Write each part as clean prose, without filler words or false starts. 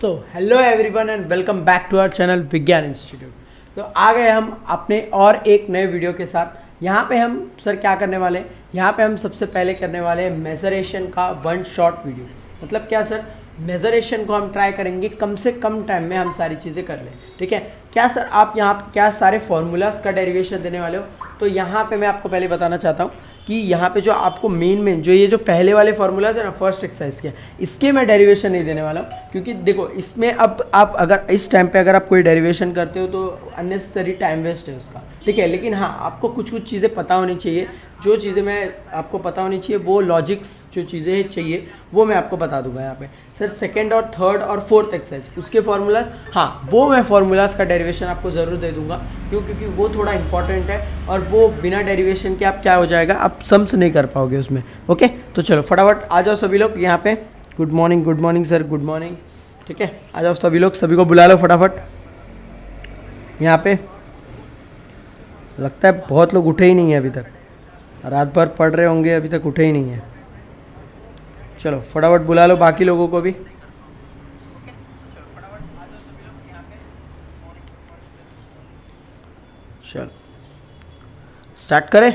So hello everyone and welcome back to our channel Vigyan institute. तो आ गए हम अपने और एक नए वीडियो के साथ। यहाँ पे हम सर क्या करने वाले हैं, यहाँ पे हम सबसे पहले करने वाले हैं मेजरेशन का वन शॉट वीडियो। मतलब क्या सर, मेजरेशन को हम ट्राई करेंगे कम से कम टाइम में हम सारी चीज़ें कर लें। ठीक है क्या सर, आप यहाँ पे क्या सारे फॉर्मूलाज का डेरिवेशन देने वाले हो? तो यहाँ पे मैं आपको पहले बताना चाहता हूँ कि यहाँ पे जो आपको मेन जो ये जो पहले वाले फार्मूलाज है ना फर्स्ट एक्सरसाइज के, इसके मैं डेरिवेशन नहीं देने वाला हूँ, क्योंकि देखो इसमें अब आप अगर इस टाइम पे अगर आप कोई डेरिवेशन करते हो तो अननेसेसरी टाइम वेस्ट है उसका। ठीक है, लेकिन हाँ आपको कुछ कुछ चीज़ें पता होनी चाहिए। जो चीज़ें मैं आपको पता होनी चाहिए वो लॉजिक्स जो चीज़ें चाहिए वो मैं आपको बता दूंगा यहाँ पे। सर सेकंड और थर्ड और फोर्थ एक्सरसाइज उसके फार्मूलाज, हाँ वो मैं फार्मूलाज का डेरिवेशन आपको ज़रूर दे दूंगा, क्योंकि वो थोड़ा इंपॉर्टेंट है और वो बिना डेरिवेशन के आप क्या हो जाएगा, आप सम्स नहीं कर पाओगे उसमें। ओके तो चलो फटाफट आ जाओ सभी लोग यहाँ पे। Good morning sir, good morning. ठीक है आ जाओ सभी लोग, सभी को बुला लो फटाफट यहाँ पे। लगता है बहुत लोग उठे ही नहीं है अभी तक, रात भर पढ़ रहे होंगे, अभी तक उठे ही नहीं है। चलो फटाफट बुला लो बाकी लोगों को भी। चलो स्टार्ट करें,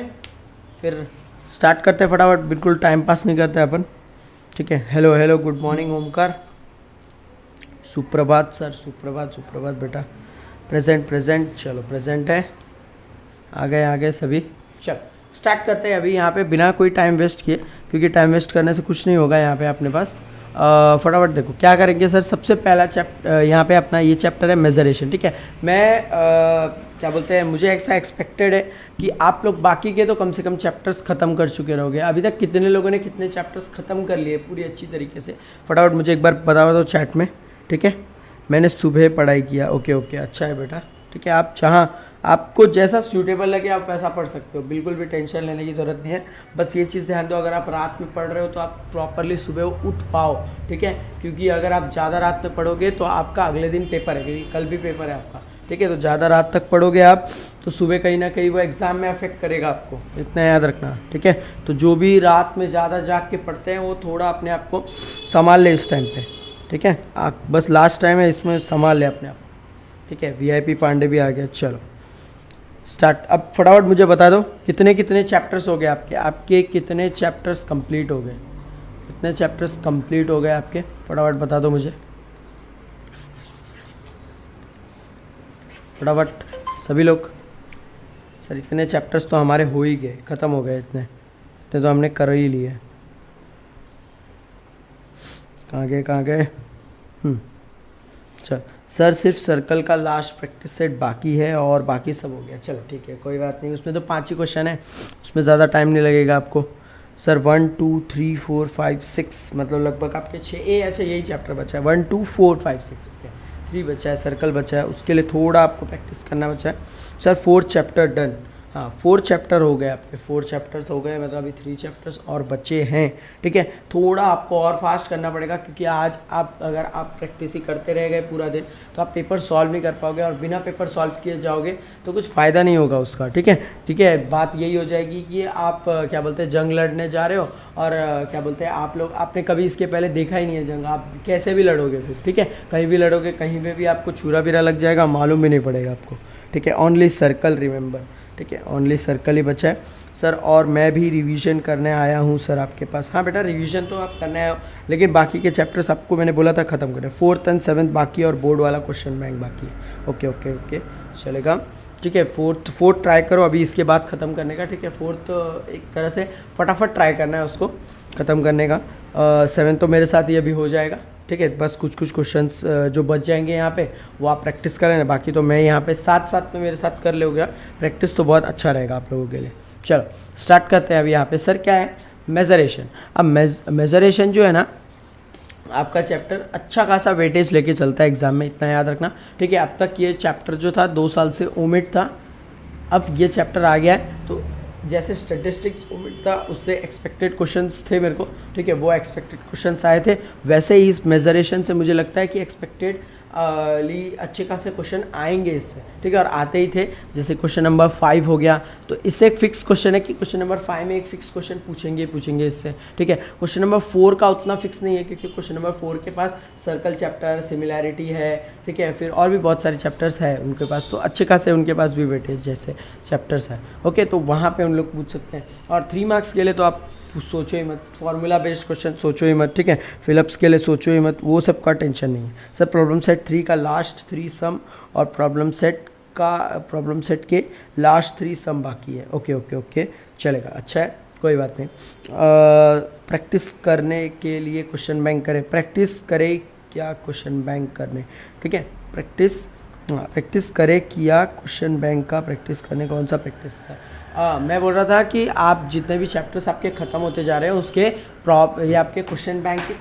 फिर स्टार्ट करते हैं फटाफट, बिल्कुल टाइम पास नहीं करते अपन। ठीक है hello hello, good morning Omkar, सुप्रभात सर, सुप्रभात बेटा। प्रेजेंट चलो प्रेजेंट है, आ गए सभी। चलो स्टार्ट करते हैं अभी यहाँ पे बिना कोई टाइम वेस्ट किए, क्योंकि टाइम वेस्ट करने से कुछ नहीं होगा यहाँ पे अपने पास। फटाफट देखो क्या करेंगे सर। सबसे पहला चैप्टर यहाँ पे अपना ये चैप्टर है मेजरेशन। ठीक है मैं क्या बोलते हैं, मुझे ऐसा एक्सपेक्टेड है कि आप लोग बाकी के तो कम से कम चैप्टर्स ख़त्म कर चुके रहोगे। अभी तक कितने लोगों ने कितने चैप्टर्स ख़त्म कर लिए पूरी अच्छी तरीके से? फटाफट मुझे एक बार बता दो चैट में। ठीक है मैंने सुबह पढ़ाई किया, ओके अच्छा है बेटा। ठीक है आप जहाँ आपको जैसा सूटेबल लगे आप वैसा पढ़ सकते हो, बिल्कुल भी टेंशन लेने की ज़रूरत नहीं है। बस ये चीज़ ध्यान दो, अगर आप रात में पढ़ रहे हो तो आप प्रॉपरली सुबह उठ पाओ। ठीक है क्योंकि अगर आप ज़्यादा रात में पढ़ोगे तो आपका अगले दिन पेपर है, क्योंकि कल भी पेपर है आपका। ठीक है तो ज़्यादा रात तक पढ़ोगे आप तो सुबह कहीं ना कहीं वो एग्ज़ाम में अफेक्ट करेगा आपको, इतना याद रखना। ठीक है तो जो भी रात में ज़्यादा जाग के पढ़ते हैं वो थोड़ा अपने आप को संभाल ले इस टाइम पे। ठीक है आप बस लास्ट टाइम है, इसमें संभाल ले अपने आप। ठीक है वीआईपी पांडे भी आ गया। चलो स्टार्ट। अब फटाफट मुझे बता दो कितने चैप्टर्स हो गए आपके कितने चैप्टर्स कंप्लीट हो गए, कितने चैप्टर्स कंप्लीट हो गए आपके? फटाफट बता दो मुझे फटाफट सभी लोग। सर इतने चैप्टर्स तो हमारे हो ही गए, ख़त्म हो गए, इतने तो हमने कर ही लिए। कहाँ गए चल सर, सिर्फ सर्कल का लास्ट प्रैक्टिस सेट बाकी है और बाकी सब हो गया। चलो ठीक है कोई बात नहीं, उसमें तो 5 ही क्वेश्चन है, उसमें ज़्यादा टाइम नहीं लगेगा आपको। सर 1 2 3 4 5 6 मतलब लगभग आपके 6 अच्छा यही चैप्टर बचा है। 1 2 4 5 6 ओके 3 बचा है, सर्कल बचा है, उसके लिए थोड़ा आपको प्रैक्टिस करना बचा है। सर 4 चैप्टर डन, हाँ 4 चैप्टर हो गए आपके, 4 चैप्टर्स हो गए, मतलब अभी 3 चैप्टर्स और बचे हैं। ठीक है थोड़ा आपको और फास्ट करना पड़ेगा, क्योंकि आज आप अगर आप प्रैक्टिस ही करते रह गए पूरा दिन तो आप पेपर सॉल्व नहीं कर पाओगे, और बिना पेपर सॉल्व किए जाओगे तो कुछ फ़ायदा नहीं होगा उसका। ठीक है बात यही हो जाएगी कि आप क्या बोलते हैं जंग लड़ने जा रहे हो, और क्या बोलते हैं आप लोग आपने कभी इसके पहले देखा ही नहीं है जंग, आप कैसे भी लड़ोगे फिर? ठीक है कहीं भी लड़ोगे, कहीं पे भी आपको छुरा बिरा लग जाएगा, मालूम भी नहीं पड़ेगा आपको। ठीक है ओनली सर्कल रिमेंबर। ठीक है ओनली सर्कल ही बचा है सर, और मैं भी रिवीजन करने आया हूँ सर आपके पास। हाँ बेटा रिवीजन तो आप करने आए हो, लेकिन बाकी के चैप्टर्स आपको मैंने बोला था ख़त्म करें। 4th and 7th बाकी और बोर्ड वाला क्वेश्चन बैंक बाकी है। ओके चलेगा। ठीक है फोर्थ ट्राई करो अभी इसके बाद ख़त्म करने का। ठीक है 4th एक तरह से फटाफट ट्राई करना है उसको ख़त्म करने का। 7th तो मेरे साथ ही अभी हो जाएगा। ठीक है बस कुछ क्वेश्चंस जो बच जाएंगे यहाँ पे वो आप प्रैक्टिस कर लेना, बाकी तो मैं यहाँ पे साथ में मेरे साथ कर लोगे, प्रैक्टिस तो बहुत अच्छा रहेगा आप लोगों के लिए। चलो स्टार्ट करते हैं अभी यहाँ पे। सर क्या है मेजरेशन। अब मेजरेशन जो है ना आपका चैप्टर अच्छा खासा वेटेज लेके चलता है एग्जाम में, इतना याद रखना। ठीक है अब तक ये चैप्टर जो था 2 साल से ओमिट था, अब ये चैप्टर आ गया है, तो जैसे स्टेटिस्टिक्स ओमिट था उससे एक्सपेक्टेड क्वेश्चंस थे मेरे को। ठीक है वो एक्सपेक्टेड क्वेश्चंस आए थे, वैसे ही इस मेजरेशन से मुझे लगता है कि एक्सपेक्टेड अच्छे खासे क्वेश्चन आएंगे इससे, ठीक है, और आते ही थे। जैसे क्वेश्चन नंबर 5 हो गया, तो इससे एक फिक्स क्वेश्चन है कि क्वेश्चन नंबर 5 में एक फिक्स क्वेश्चन पूछेंगे इससे, ठीक है। क्वेश्चन नंबर 4 का उतना फिक्स नहीं है, क्योंकि क्वेश्चन नंबर 4 के पास सर्कल चैप्टर, सिमिलैरिटी है, ठीक है, फिर और भी बहुत सारे चैप्टर्स हैं उनके पास, तो अच्छे खासे उनके पास भी वेटेज जैसे चैप्टर्स हैं, ओके, तो वहाँ पे उन लोग पूछ सकते हैं। और 3 मार्क्स के लिए तो आप सोचो ही मत, फार्मूला बेस्ड क्वेश्चन सोचो ही मत, ठीक है, फिलअप्स के लिए सोचो ही मत, वो सब का टेंशन नहीं है सर। प्रॉब्लम सेट 3 का लास्ट 3 सम और प्रॉब्लम सेट के लास्ट 3 सम बाकी है, ओके ओके ओके, चलेगा, अच्छा है, कोई बात नहीं। प्रैक्टिस करने के लिए क्वेश्चन बैंक करें, प्रैक्टिस करें क्या क्वेश्चन बैंक करने, ठीक है, प्रैक्टिस करें किया क्वेश्चन बैंक का प्रैक्टिस करने, कौन सा प्रैक्टिस है? मैं बोल रहा था कि आप जितने भी चैप्टर्स आपके ख़त्म होते जा रहे हैं उसके ये आपके क्वेश्चन बैंक के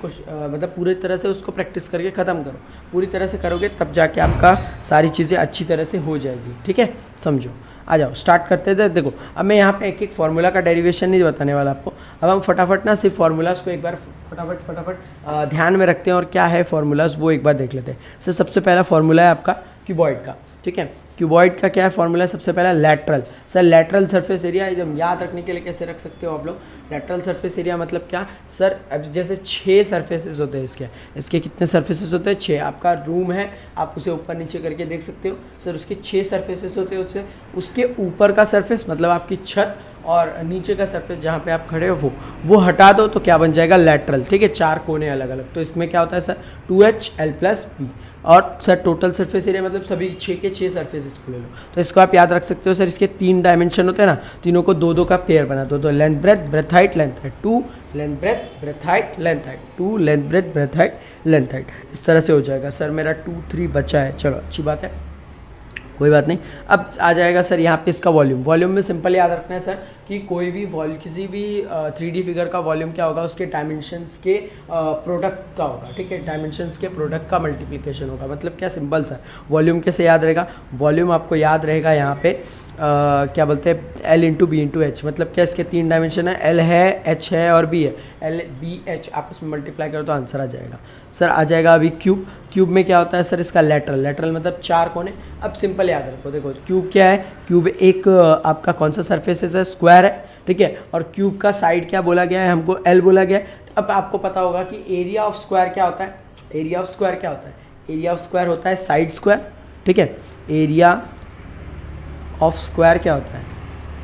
मतलब पूरी तरह से उसको प्रैक्टिस करके ख़त्म करो, पूरी तरह से करोगे तब जाके आपका सारी चीज़ें अच्छी तरह से हो जाएगी, ठीक है, समझो। आ जाओ स्टार्ट करते थे। देखो अब मैं यहाँ पे एक एक फार्मूला का डेरिवेशन नहीं बताने वाला आपको, अब हम फटाफट ना सिर्फ फार्मूलाज को एक बार फटाफट ध्यान में रखते हैं और क्या है फार्मूलाज वो एक बार देख लेते हैं। सर सबसे पहला फार्मूला है आपका क्यूबॉइड का, ठीक है, क्यूबॉइड का क्या है फार्मूला? सबसे पहला lateral. Sir lateral surface area एकदम याद रखने के लिए कैसे रख सकते हो आप लोग? लैटरल सरफेस एरिया मतलब क्या सर? अब जैसे 6 सरफेसेस होते हैं इसके कितने सरफेसेस होते हैं? 6। आपका रूम है, आप उसे ऊपर नीचे करके देख सकते हो। सर उसके 6 सरफेसेस होते हैं, उसके ऊपर का सरफेस मतलब आपकी छत और नीचे का सरफेस जहाँ पे आप खड़े हो वो हटा दो तो क्या बन जाएगा? लैटरल, ठीक है, 4 कोने अलग अलग। तो इसमें क्या होता है सर? 2HL+B। और सर टोटल सरफेस एरिया मतलब सभी 6 के 6 सरफेसेस को ले लो, तो इसको आप याद रख सकते हो। सर इसके 3 डायमेंशन होते हैं ना, तीनों को 2-2 का पेयर बना दो, तो length breadth breadth height length height 2, length breadth breadth height length height 2, length breadth breadth height length height, इस तरह से हो जाएगा। सर मेरा 2 3 बचा है, चलो अच्छी बात है, कोई बात नहीं। अब आ जाएगा सर यहाँ पे इसका वॉल्यूम में सिंपल याद रखना है सर कि कोई भी किसी भी 3D फिगर का वॉल्यूम क्या होगा? उसके डायमेंशंस के प्रोडक्ट का होगा, ठीक है, डायमेंशंस के प्रोडक्ट का मल्टीप्लिकेशन होगा। मतलब क्या? सिंपल सर वॉल्यूम कैसे याद रहेगा? वॉल्यूम आपको याद रहेगा यहाँ पे क्या बोलते हैं? L×B×H। मतलब क्या? इसके 3 डायमेंशन है, L है, H है और B है। LBH आपस में मल्टीप्लाई करो तो आंसर आ जाएगा। सर आ जाएगा अभी क्यूब में क्या होता है सर? इसका लैटरल मतलब 4 कोने। अब सिंपल याद रखो, देखो क्यूब क्या है? क्यूब एक आपका कौन सा सरफेस है? स्क्वायर है, ठीक है, और क्यूब का साइड क्या बोला गया है? हमको L बोला गया है। अब आपको पता होगा कि एरिया ऑफ स्क्वायर क्या होता है? एरिया ऑफ स्क्वायर क्या होता है? एरिया ऑफ स्क्वायर होता है साइड स्क्वायर, ठीक है। एरिया ऑफ स्क्वायर क्या होता है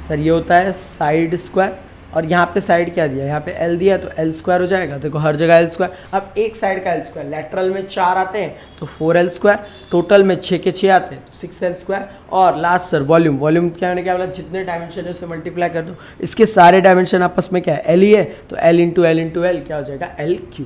सर? ये होता है साइड स्क्वायर। और यहाँ पे साइड क्या दिया? यहाँ पे L दिया तो L स्क्वायर हो जाएगा। देखो हर जगह L स्क्वायर। अब एक साइड का L स्क्वायर, लेटरल में 4 आते हैं तो 4L स्क्वायर, टोटल में 6 के 6 आते हैं तो 6L स्क्वायर। और लास्ट सर वॉल्यूम क्या मैंने क्या बोला? जितने डायमेंशन है उसे मल्टीप्लाई कर दो। इसके सारे डायमेंशन आपस में क्या है? L ही है, तो L×L क्या हो जाएगा? L3,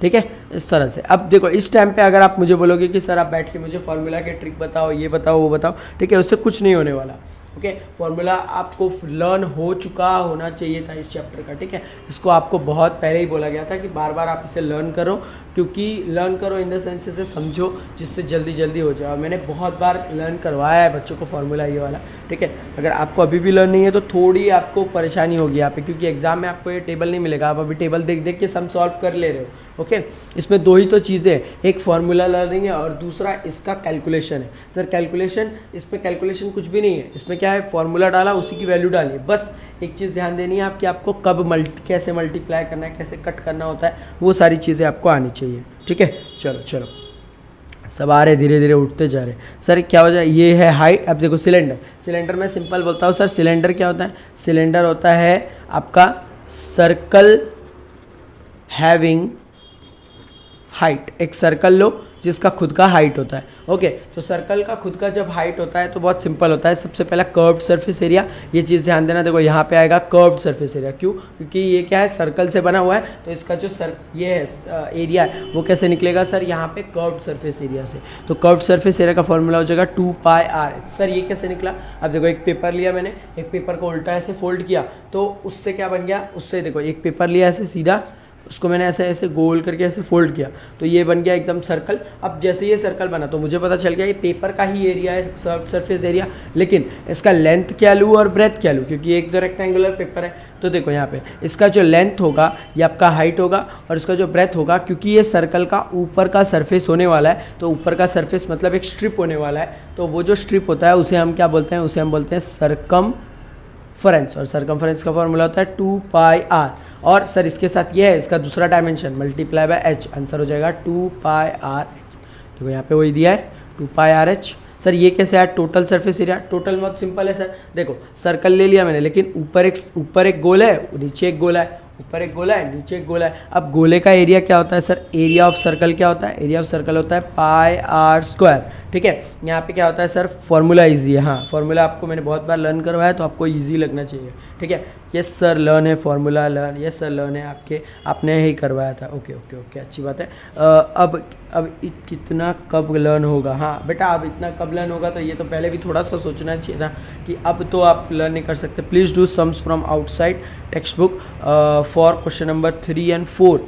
ठीक है, इस तरह से। अब देखो इस टाइम पे अगर आप मुझे बोलोगे कि सर आप बैठ के मुझे फार्मूला के ट्रिक बताओ, ये बताओ, वो बताओ, ठीक है, उससे कुछ नहीं होने वाला। ओके, फार्मूला आपको लर्न हो चुका होना चाहिए था इस चैप्टर का, ठीक है। इसको आपको बहुत पहले ही बोला गया था कि बार बार आप इसे लर्न करो, क्योंकि लर्न करो इन द सेंस से समझो जिससे जल्दी हो जाए। मैंने बहुत बार लर्न करवाया है बच्चों को फार्मूला ये वाला, ठीक है। अगर आपको अभी भी लर्न नहीं है तो थोड़ी आपको परेशानी होगी यहाँ पे, क्योंकि एग्जाम में आपको ये टेबल नहीं मिलेगा। आप अभी टेबल देख के सम सॉल्व कर ले रहे हो, ओके। इसमें 2 ही तो चीज़ें हैं, एक फार्मूला लर्निंग है और दूसरा इसका कैलकुलेशन है। सर कैलकुलेशन, इसमें कैलकुलेशन कुछ भी नहीं है। इसमें क्या है? फार्मूला डाला, उसी की वैल्यू डाली, बस एक चीज़ ध्यान देनी है आपकी, आपको कब कैसे मल्टीप्लाई करना है, कैसे कट करना होता है, वो सारी चीज़ें आपको आनी चाहिए, ठीक है। चलो सब आ रहे, धीरे धीरे उठते जा रहे। सर क्या हो जाए? ये है हाइट। अब देखो सिलेंडर में सिंपल बोलता हूँ सर, सिलेंडर क्या होता है? सिलेंडर होता है आपका सर्कल हैविंग हाइट। एक सर्कल लो जिसका खुद का हाइट होता है, ओके। तो सर्कल का खुद का जब हाइट होता है तो बहुत सिंपल होता है। सबसे पहला कर्व्ड सरफेस एरिया, ये चीज़ ध्यान देना। देखो यहाँ पे आएगा कर्व्ड सरफेस एरिया, क्यों? क्योंकि ये क्या है? सर्कल से बना हुआ है, तो इसका जो ये है एरिया है वो कैसे निकलेगा सर? यहाँ पे कर्व्ड सरफेस एरिया से। तो कर्व्ड सरफेस एरिया का फॉर्मूला हो जाएगा 2πr। सर ये कैसे निकला? अब देखो एक पेपर लिया मैंने, एक पेपर को उल्टा ऐसे फोल्ड किया तो उससे क्या बन गया? उससे देखो एक पेपर लिया ऐसे सीधा उसको मैंने ऐसे ऐसे गोल करके ऐसे फोल्ड किया तो ये बन गया एकदम सर्कल। अब जैसे ये सर्कल बना तो मुझे पता चल गया ये पेपर का ही एरिया है, सरफेस एरिया, लेकिन इसका लेंथ क्या लूँ और ब्रेथ क्या लूँ, क्योंकि एक तो रेक्टेंगुलर पेपर है। तो देखो यहाँ पे इसका जो लेंथ होगा ये आपका हाइट होगा और इसका जो ब्रेथ होगा, क्योंकि ये सर्कल का ऊपर का सरफेस होने वाला है, तो ऊपर का सरफेस मतलब एक स्ट्रिप होने वाला है, तो वो जो स्ट्रिप होता है उसे हम क्या बोलते हैं, उसे हम बोलते हैं सरकमफरेंस। और सरकमफरेंस का फॉर्मूला होता है 2πr। और सर इसके साथ ये है इसका दूसरा dimension multiply by h, answer हो जाएगा 2πr h। देखो यहाँ पे वही दिया है 2πr h। सर ये कैसे आया टोटल सरफेस एरिया? टोटल बहुत सिंपल है सर, देखो सर्कल ले लिया मैंने, लेकिन ऊपर एक गोला है, नीचे एक गोला है, ऊपर एक गोला है, नीचे एक गोला है। अब गोले का एरिया क्या होता है सर? एरिया ऑफ सर्कल क्या होता है? एरिया ऑफ सर्कल होता है πr²। ठीक है, यहाँ पे क्या होता है सर? फॉर्मूला इजी है। हाँ, फॉर्मूला आपको मैंने बहुत बार लर्न करवाया तो आपको इजी लगना चाहिए। ठीक है, यस सर लर्न है, formula learn, yes sir learn है, आपने ही करवाया था। ओके ओके ओके, अच्छी बात है। अब कितना कब लर्न होगा? हाँ बेटा, अब इतना कब लर्न होगा, तो ये तो पहले भी थोड़ा सा सोचना चाहिए था कि अब तो आप लर्न नहीं कर सकते। Please do sums from outside text book for question number 3 and 4।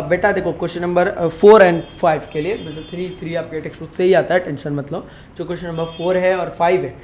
बेटा देखो क्वेश्चन नंबर 4 and 5 के लिए, मतलब 3 आपके टेक्स्ट बुक से ही आता है, टेंशन मत लो। जो क्वेश्चन नंबर 4 है और 5 है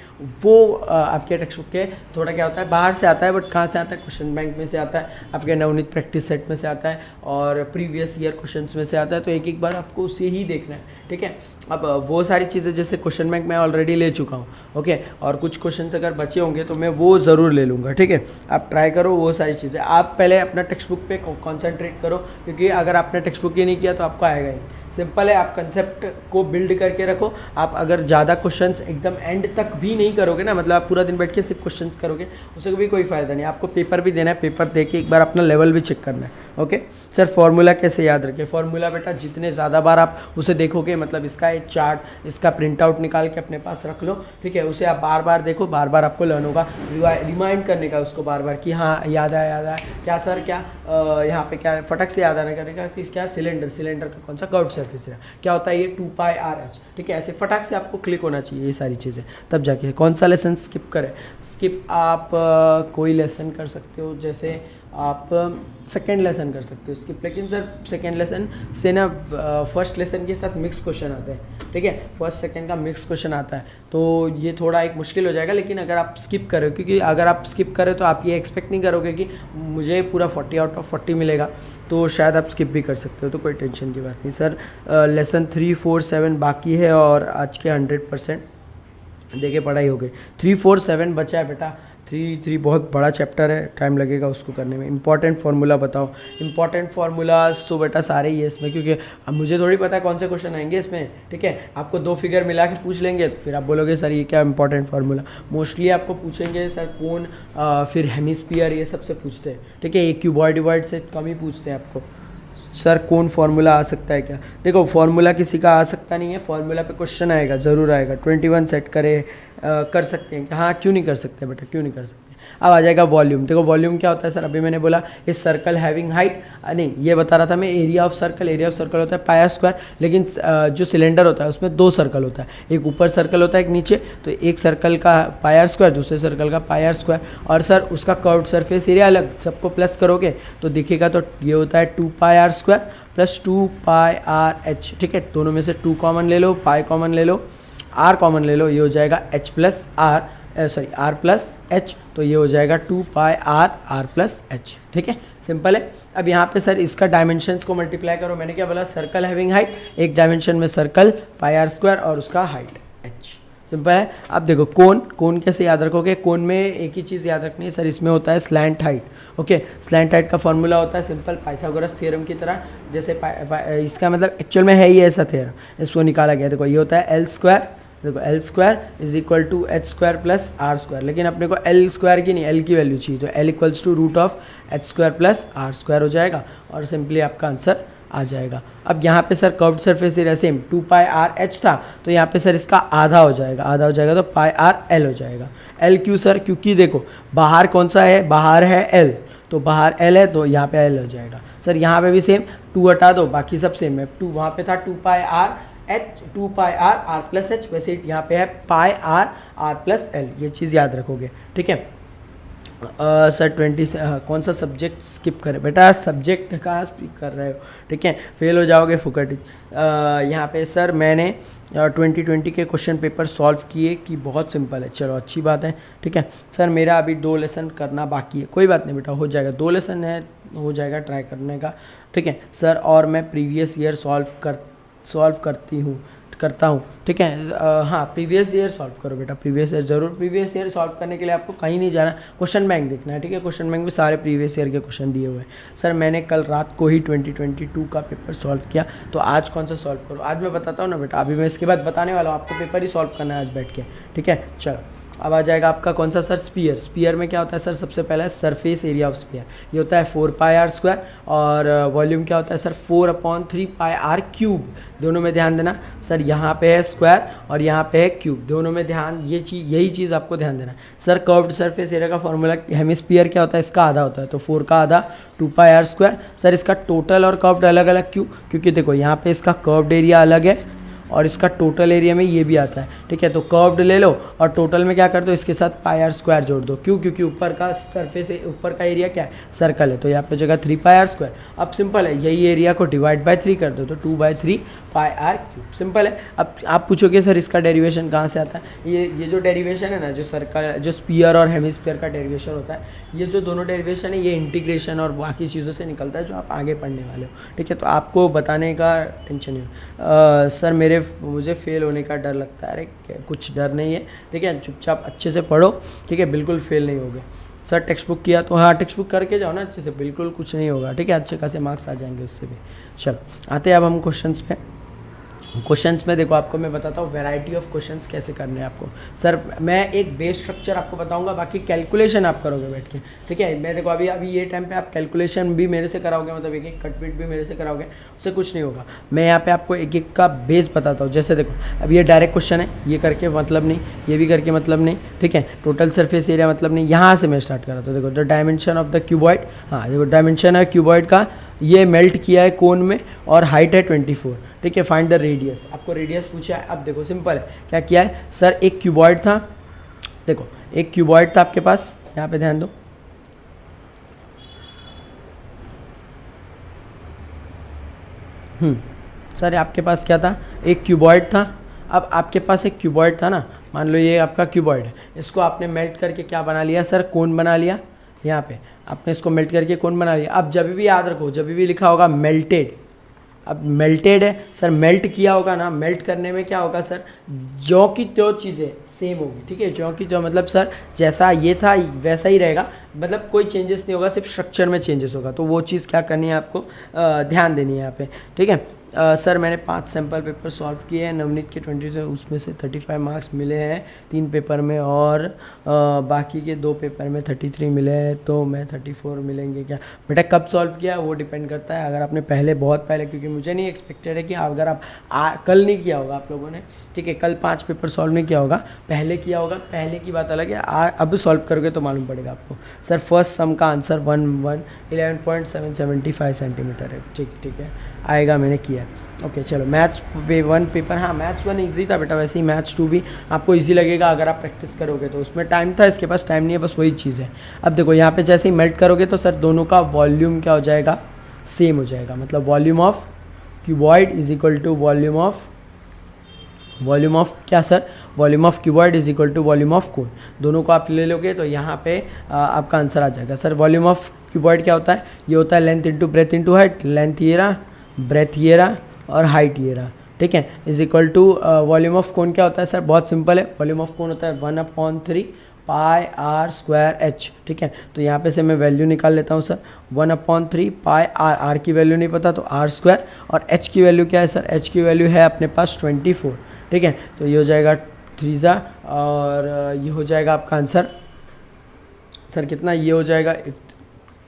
वो आपके टेक्स्ट बुक के थोड़ा क्या होता है, बाहर से आता है, बट कहाँ से आता है? क्वेश्चन बैंक में से आता है, आपके नवनीत प्रैक्टिस सेट में से आता है और प्रीवियस ईयर क्वेश्चंस में से आता है। तो एक एक बार आपको उसे ही देखना है। ठीक है, अब वो सारी चीज़ें जैसे क्वेश्चन बैंक मैं ऑलरेडी ले चुका हूँ। ओके, और कुछ क्वेश्चंस अगर बचे होंगे तो मैं वो ज़रूर ले लूँगा। ठीक है, आप ट्राई करो वो सारी चीज़ें। आप पहले अपना टेक्स्ट बुक पे कॉन्सेंट्रेट करो, क्योंकि अगर आपने टेक्स्ट बुक ही नहीं किया तो आपको आएगा ही। सिंपल है, आप कंसेप्ट को बिल्ड करके रखो। आप अगर ज़्यादा क्वेश्चंस एकदम एंड तक भी नहीं करोगे ना, मतलब आप पूरा दिन बैठ के सिर्फ क्वेश्चंस करोगे, उससे भी कोई फ़ायदा नहीं। आपको पेपर भी देना है, पेपर दे के एक बार अपना लेवल भी चेक करना है। ओके सर, फॉर्मूला कैसे याद रखें? फॉर्मूला बेटा जितने ज़्यादा बार आप उसे देखोगे, मतलब इसका एक चार्ट, इसका प्रिंट आउट निकाल के अपने पास रख लो। ठीक है, उसे आप बार बार देखो, बार बार आपको लर्न होगा, रिमाइंड करने का उसको बार बार कि हाँ याद आया क्या सर, क्या यहाँ पे क्या फटक से याद आने करने का कि क्या सिलेंडर का कौन सा कर्व सरफेस है, क्या होता है ये 2πr h। ठीक है, ऐसे फटाक से आपको क्लिक होना चाहिए ये सारी चीज़ें, तब जाके। कौन सा लेसन स्किप करें? स्किप आप कोई लेसन कर सकते हो, जैसे आप सेकेंड लेसन कर सकते हो स्किप, लेकिन सर सेकेंड लेसन से ना फर्स्ट लेसन के साथ मिक्स क्वेश्चन आते हैं। ठीक है, फर्स्ट सेकेंड का मिक्स क्वेश्चन आता है, तो ये थोड़ा एक मुश्किल हो जाएगा। लेकिन अगर आप स्किप करो, क्योंकि अगर आप स्किप करें तो आप ये एक्सपेक्ट नहीं करोगे कि मुझे पूरा 40 out of 40 मिलेगा, तो शायद आप स्किप भी कर सकते हो, तो कोई टेंशन की बात नहीं। सर लेसन 3, 4, 7 बाकी है और आज के 100% देखिए पढ़ाई हो गई। 3, 4, 7 बचा है बेटा। 3 बहुत बड़ा चैप्टर है, टाइम लगेगा उसको करने में। इंपॉर्टेंट फार्मूला बताओ। इंपॉर्टेंट फार्मूलाज तो बेटा सारे ही है इसमें, क्योंकि अब मुझे थोड़ी पता है कौन से क्वेश्चन आएंगे इसमें। ठीक है, आपको 2 फिगर मिला के पूछ लेंगे तो फिर आप बोलोगे सर ये क्या इंपॉर्टेंट फार्मूला। मोस्टली आपको पूछेंगे सर कौन, फिर हेमिस्फीयर, ये सबसे पूछते हैं। ठीक है, ये क्यूबॉइड से कम ही पूछते हैं आपको। सर कौन फार्मूला आ सकता है क्या? देखो फार्मूला किसी का आ सकता नहीं है, फार्मूला पे क्वेश्चन आएगा, ज़रूर आएगा। 21 सेट कर सकते हैं। हाँ क्यों नहीं कर सकते बेटा, क्यों नहीं कर सकते? अब आ जाएगा वॉल्यूम। देखो वॉल्यूम क्या होता है सर, अभी मैंने बोला इस सर्कल हैविंग हाइट, नहीं ये बता रहा था मैं area of circle. Area of circle होता है πr², लेकिन जो सिलेंडर होता है उसमें 2 सर्कल होता है, एक ऊपर सर्कल होता है एक नीचे। तो एक सर्कल का πr², दूसरे सर्कल का πr², और सर उसका कर्व्ड सरफेस एरिया अलग। सबको प्लस करोगे तो दिखेगा, तो ये होता है 2πr² प्लस 2πrh। ठीक है, दोनों में से 2 कॉमन ले लो, पाई कॉमन ले लो, r कॉमन ले लो, ये हो जाएगा h plus r, r plus h, तो ये हो जाएगा 2πr r प्लस h। ठीक है, सिंपल है। अब यहाँ पे सर इसका डायमेंशंस को मल्टीप्लाई करो। मैंने क्या बोला, सर्कल हैविंग हाइट, एक डायमेंशन में सर्कल πr² और उसका हाइट h। सिंपल है। अब देखो कोन कैसे याद रखोगे? कोन में एक ही चीज़ याद रखनी है सर, इसमें होता है slant height. Okay, slant height का फॉर्मूला होता है सिंपल पाइथागोरस थ्योरम की तरह। जैसे इसका मतलब एक्चुअल में है ही ऐसा थ्योरम, इसको निकाला गया। देखो ये होता है L², देखो L² is equal to h² plus r², लेकिन अपने को L² की नहीं, L की वैल्यू चाहिए, तो L equals to √h² plus r² हो जाएगा और सिंपली आपका आंसर आ जाएगा। अब यहाँ पे sir curved surface area same 2πrh था, तो यहाँ पे सर इसका आधा हो जाएगा तो πrl हो जाएगा। L क्यों सर? क्योंकि देखो बाहर कौन सा है, बाहर है L, तो बाहर L है तो यहाँ पे L हो जाएगा। सर यहाँ पे भी सेम, 2 हटा दो बाकी सब सेम है। 2 वहाँ पे था 2πr r प्लस h, वैसे यहाँ पे है πr r प्लस l, ये चीज़ याद रखोगे। ठीक है, सर 20 से कौन सा सब्जेक्ट स्किप करें बेटा, सब्जेक्ट कहाँ स्किप कर रहे हो, ठीक है, फेल हो जाओगे फुकट। यहाँ पे सर मैंने 2020 के क्वेश्चन पेपर सॉल्व किए कि बहुत सिंपल है, चलो अच्छी बात है, ठीक है। सर मेरा अभी 2 लेसन करना बाकी है, कोई बात नहीं बेटा, हो जाएगा, 2 लेसन है, हो जाएगा ट्राई करने का, ठीक है सर। और मैं प्रीवियस ईयर सॉल्व करता हूँ, ठीक है। हाँ प्रीवियस ईयर सॉल्व करो बेटा, प्रीवियस ईयर जरूर, प्रीवियस ईयर सॉल्व करने के लिए आपको कहीं नहीं जाना, क्वेश्चन बैंक देखना है, ठीक है। क्वेश्चन बैंक में सारे प्रीवियस ईयर के क्वेश्चन दिए हुए हैं। सर मैंने कल रात को ही 2022 का पेपर सॉल्व किया, तो आज कौन सा सॉल्व करो, आज मैं बताता हूँ ना बेटा, अभी मैं इसके बाद बताने वाला हूँ, आपको पेपर ही सॉल्व करना है आज बैठ के, ठीक है। चलो अब आ जाएगा आपका कौन सा सर, स्पीयर में क्या होता है सर, सबसे पहला है सरफेस एरिया ऑफ स्पीयर, ये होता है 4πr², और वॉल्यूम क्या होता है सर 4/3πr³। दोनों में ध्यान देना सर, यहाँ पे है स्क्वायर और यहाँ पे है क्यूब, दोनों में ध्यान, यही चीज़ आपको ध्यान देना है सर। कर्व्ड सरफेस एरिया का फॉर्मूला, हेमिस्फीयर क्या होता है, इसका आधा होता है, तो 4 का आधा 2πr²। सर इसका टोटल और कर्व्ड अलग अलग क्यों, क्योंकि देखो यहाँ पे इसका कर्व्ड एरिया अलग है और इसका टोटल एरिया में ये भी आता है, ठीक है। तो कर्व्ड ले लो और टोटल में क्या कर दो, इसके साथ πr² जोड़ दो, क्यों, क्योंकि ऊपर का सरफेस, ऊपर का एरिया क्या है, सर्कल है, तो यहाँ पे जगह 3πr²। अब सिंपल है, यही एरिया को डिवाइड बाय 3 कर दो, तो 2/3πr³, सिंपल है। अब आप पूछोगे सर इसका डेरिवेशन कहाँ से आता है, ये जो डेरिवेशन है ना, जो सर्कल, जो स्पीयर और हेमिस्फीयर का डेरिवेशन होता है, ये जो दोनों डेरिवेशन है ये इंटीग्रेशन और बाकी चीज़ों से निकलता है, जो आप आगे पढ़ने वाले हो, ठीक है। तो आपको बताने का टेंशन नहीं। सर मुझे फेल होने का डर लगता है, अरे कुछ डर नहीं है, ठीक है, चुपचाप अच्छे से पढ़ो, ठीक है, बिल्कुल फेल नहीं होगे। सर टेक्स्ट बुक किया तो हाँ टेक्स्ट बुक करके जाओ ना अच्छे से, बिल्कुल कुछ नहीं होगा, ठीक है, अच्छे खासे मार्क्स आ जाएंगे उससे भी। चलो आते हैं अब हम क्वेश्चंस पे। क्वेश्चंस में देखो आपको मैं बताता हूँ वैरायटी ऑफ क्वेश्चंस कैसे करने हैं आपको। सर मैं एक बेस स्ट्रक्चर आपको बताऊंगा, बाकी कैलकुलेशन आप करोगे बैठ के, ठीक है। मैं देखो अभी ये टाइम पे आप कैलकुलेशन भी मेरे से कराओगे, मतलब एक कटपिट भी मेरे से कराओगे, उससे कुछ नहीं होगा। मैं यहाँ पे आपको एक एक का बेस बताता हूँ। जैसे देखो अब ये डायरेक्ट क्वेश्चन है, ये करके मतलब नहीं, ये भी करके मतलब नहीं, ठीक है। टोटल सरफेस एरिया मतलब नहीं, यहाँ से मैं स्टार्ट कर रहा था। देखो the dimension of the cuboid, हाँ देखो डायमेंशन है क्यूबॉइड का, ये मेल्ट किया है कोन में और हाइट है 24, ठीक है। फाइंड द रेडियस, आपको रेडियस पूछा है। अब देखो सिंपल है, क्या किया है सर, एक क्यूबॉइड था, देखो एक क्यूबॉइड था आपके पास, यहाँ पे ध्यान दो, सर आपके पास क्या था, एक क्यूबॉइड था। अब आपके पास एक क्यूबॉइड था ना, मान लो ये आपका क्यूबॉइड है, इसको आपने मेल्ट करके क्या बना लिया सर, कोन बना लिया। यहाँ पे आपने इसको मेल्ट करके कोन बना लिया। अब जब भी याद रखो, जब भी लिखा होगा मेल्टेड, अब मेल्टेड है सर, मेल्ट किया होगा ना, मेल्ट करने में क्या होगा सर, जो की त्यो चीज़ें सेम होगी, ठीक है, जो की जो मतलब सर जैसा ये था वैसा ही रहेगा, मतलब कोई चेंजेस नहीं होगा, सिर्फ स्ट्रक्चर में चेंजेस होगा। तो वो चीज़ क्या करनी है आपको, ध्यान देनी है यहाँ पे, ठीक है। सर मैंने 5 सैम्पल पेपर सॉल्व किए हैं, नवनीत के 20 उसमें से 35 मार्क्स मिले हैं 3 पेपर में, और बाकी के 2 पेपर में 33 मिले हैं, तो मैं 34 मिलेंगे क्या बेटा। कब सॉल्व किया वो डिपेंड करता है, अगर आपने पहले बहुत पहले, क्योंकि मुझे नहीं एक्सपेक्टेड है कि अगर आप कल नहीं किया होगा आप लोगों ने, ठीक है, कल 5 पेपर सॉल्व नहीं किया होगा, पहले किया होगा, पहले की बात अलग है, अब सॉल्व करोगे तो मालूम पड़ेगा आपको। सर फर्स्ट सम का आंसर 11.775 सेंटीमीटर है, ठीक है, आएगा, मैंने किया। ओके चलो मैथ्स 1 पेपर, हाँ मैथ्स 1 ईजी था बेटा, वैसे ही मैथ्स 2 भी आपको ईजी लगेगा अगर आप प्रैक्टिस करोगे तो। उसमें टाइम था, इसके पास टाइम नहीं है, बस वही चीज़ है। अब देखो यहाँ पे जैसे ही मेल्ट करोगे तो सर दोनों का वॉल्यूम क्या हो जाएगा, सेम हो जाएगा, मतलब volume of cuboid is equal to volume of क्या sir, volume of cuboid is equal to volume of cone. दोनों को आप ले लोगे तो यहाँ पे आपका आंसर आ जाएगा। सर वॉल्यूम ऑफ क्यूबॉइड क्या होता है, ये होता है length into breadth into height, length ये रहा, ब्रेथ ये रहा और हाइट ये रहा, ठीक है, is equal to volume of cone क्या होता है सर, बहुत सिंपल है, वॉल्यूम ऑफ कोन होता है 1/3 पाई आर स्क्वायर एच, ठीक है। तो यहाँ पे से मैं वैल्यू निकाल लेता हूँ सर, 1/3 पाई आर की वैल्यू नहीं पता तो आर स्क्वायर, और एच की वैल्यू क्या है सर, एच की वैल्यू है अपने पास 24, ठीक है। तो ये हो जाएगा 3 और ये हो जाएगा आपका आंसर सर कितना, ये हो जाएगा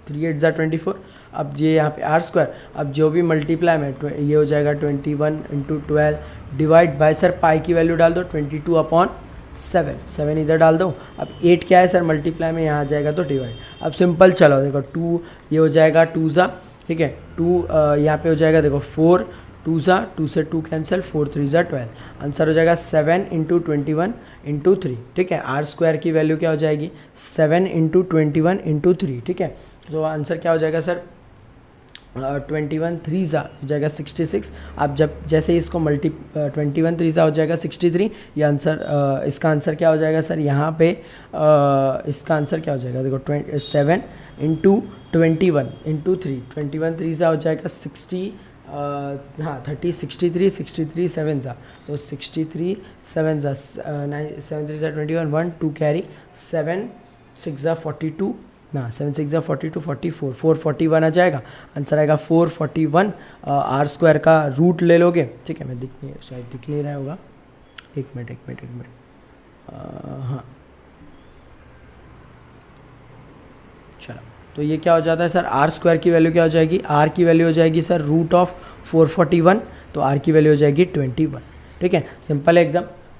3 8 24। अब ये यहाँ पे आर स्क्वायर, अब जो भी मल्टीप्लाई में ये हो जाएगा 21 × 12 डिवाइड बाय सर पाई की वैल्यू डाल दो 22/7 इधर डाल दो। अब 8 क्या है सर मल्टीप्लाई में, यहाँ आ जाएगा तो डिवाइड। अब सिंपल चलो देखो 2 ये हो जाएगा 2 ठीक है, 2 यहाँ पे हो जाएगा देखो 4 टू से 2 कैंसिल, 4 3 12, आंसर हो जाएगा 7 इंटू 21 इंटू 3, ठीक है। आर स्क्वायर की वैल्यू क्या हो जाएगी 7 इंटू 21 इंटू 3, ठीक है। तो आंसर क्या हो जाएगा सर 21 3 हो जाएगा 66। आप जब जैसे ही इसको 21 3 हो जाएगा 63, ये आंसर इसका आंसर क्या हो जाएगा सर यहाँ पे इसका आंसर क्या हो जाएगा देखो 7 इंटू 21 इंटू 3, 21 3 हो जाएगा 60 हाँ 30 63 7 तो 63 7 9 7 3 21 1 2 कैरी 7 6 42 ना 7 6 42 44 441 आ जाएगा, आंसर आएगा 441। आर स्क्वायर का रूट ले लोगे, ठीक है। मैं शायद दिख नहीं रहा होगा, एक मिनट हाँ चलो। तो ये क्या हो जाता है सर आर स्क्वायर की वैल्यू क्या हो जाएगी, आर की वैल्यू हो जाएगी सर रूट ऑफ 441, तो आर की वैल्यू हो जाएगी 21, ठीक है। सिंपल है